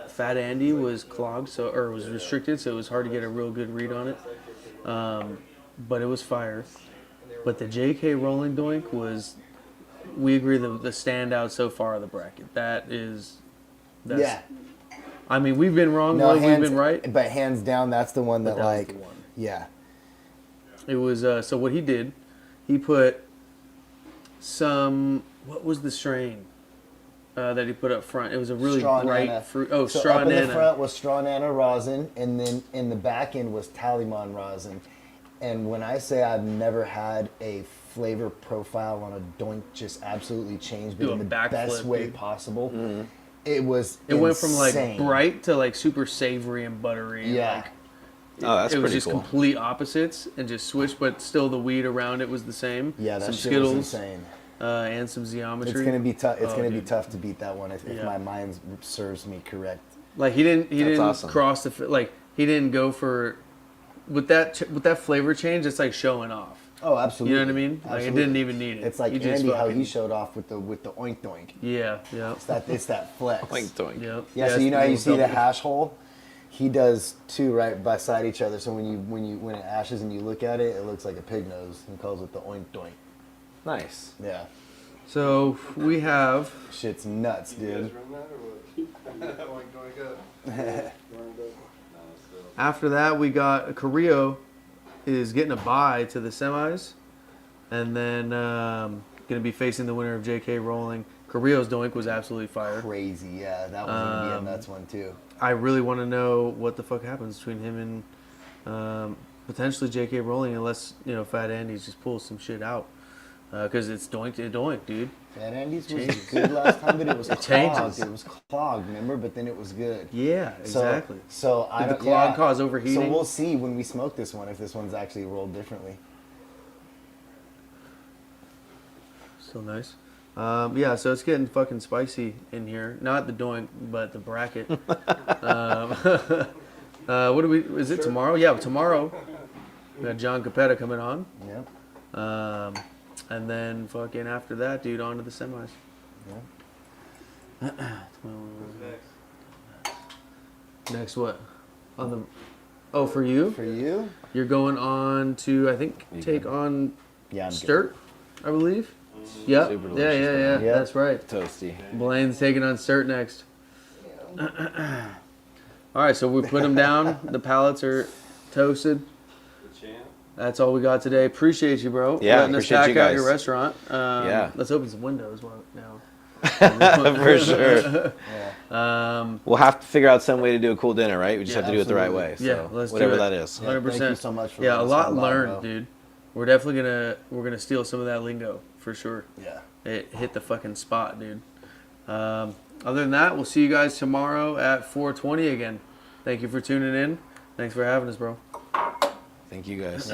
Fat Andy was clogged, or was restricted, so it was hard to get a real good read on it. But it was fire. But the J.K. Rowling doink was, we agree, the standout so far of the bracket. That's, Yeah. I mean, we've been wrong, No, we've been right. But hands down, that's the one that That was like, the one. yeah. It was so what he did, he put some, what was the strain that he put up front? It was a really Straw bright Nana. fruit. Oh, So straw up in nana. the front was straw nana rosin, and then in the back end was Talimon rosin. And when I say I've never had a flavor profile on a doink just absolutely change, but Do in a the backflip, best way dude. possible, it was. It went from like insane. bright to like super savory and buttery. and, Yeah. like, Oh, that's it was pretty just cool. complete opposites and just switched, but still the weed around it was the same. Yeah, that some shit Skittles, was insane. and some geometry. It's gonna be tough. It's Oh, gonna be dude. tough to beat that one if Yeah. my mind serves me correct. Like he didn't awesome. cross like he didn't go for with that flavor change. It's like showing off. Oh, absolutely. You know what I mean? Like Absolutely. it didn't even need it. It's like He just Andy, how he fucking- showed off with the oink doink. Yeah, yeah, It's that flex. Oink doink. yeah. Yeah, so it's you know how you the see the double- hash hole? He does two right beside each other. So when it ashes and you look at it, it looks like a pig nose. He calls it the oink doink. Nice. Yeah, So we have shit's nuts, You guys dude. run that or what? after that we got a Carrillo is getting a bye to the semis, and then going to be facing the winner of J.K. Rowling. Carrillo's doink was absolutely fire. Crazy, yeah. That was going to be a nuts one, too. I really want to know what the fuck happens between him and potentially J.K. Rowling, unless, you know, Fat Andy's just pulls some shit out. Because it's doink to doink, dude. Fat Andy's was good last time, but it was clogged. Changes. It was clogged, remember? But then it was good. Yeah, exactly. So Did the clog cause overheating? So we'll see when we smoke this one if this one's actually rolled differently. So nice. Yeah, so it's getting fucking spicy in here. Not the doink, but the bracket. What do we? Is it tomorrow? Yeah, tomorrow. We got John Capetta coming on. Yep. And then fucking after that, dude, on to the semis. Yeah. Next what? On the. Oh, for you? For you? You're going on to, I think, take on Sturt, I believe. Yep. Super Yeah, delicious, yeah, man. yeah. That's right. Toasty. Blaine's taking on Sturt next. All right, so we put them down. The pallets are toasted. That's all we got today. Appreciate you, bro. Yeah, letting us appreciate back you out guys. your restaurant. Yeah. Let's open some windows now. For sure. Yeah. We'll have to figure out some way to do a cool dinner, right? We just have to do it the right way. So Yeah, let's whatever do it. that is. 100%. Thank you so much for yeah, a letting us lot come by, learned, bro. dude. We're definitely gonna steal some of that lingo for sure. Yeah. It hit the fucking spot, dude. Other than that, we'll see you guys tomorrow at 4:20 again. Thank you for tuning in. Thanks for having us, bro. Thank you guys.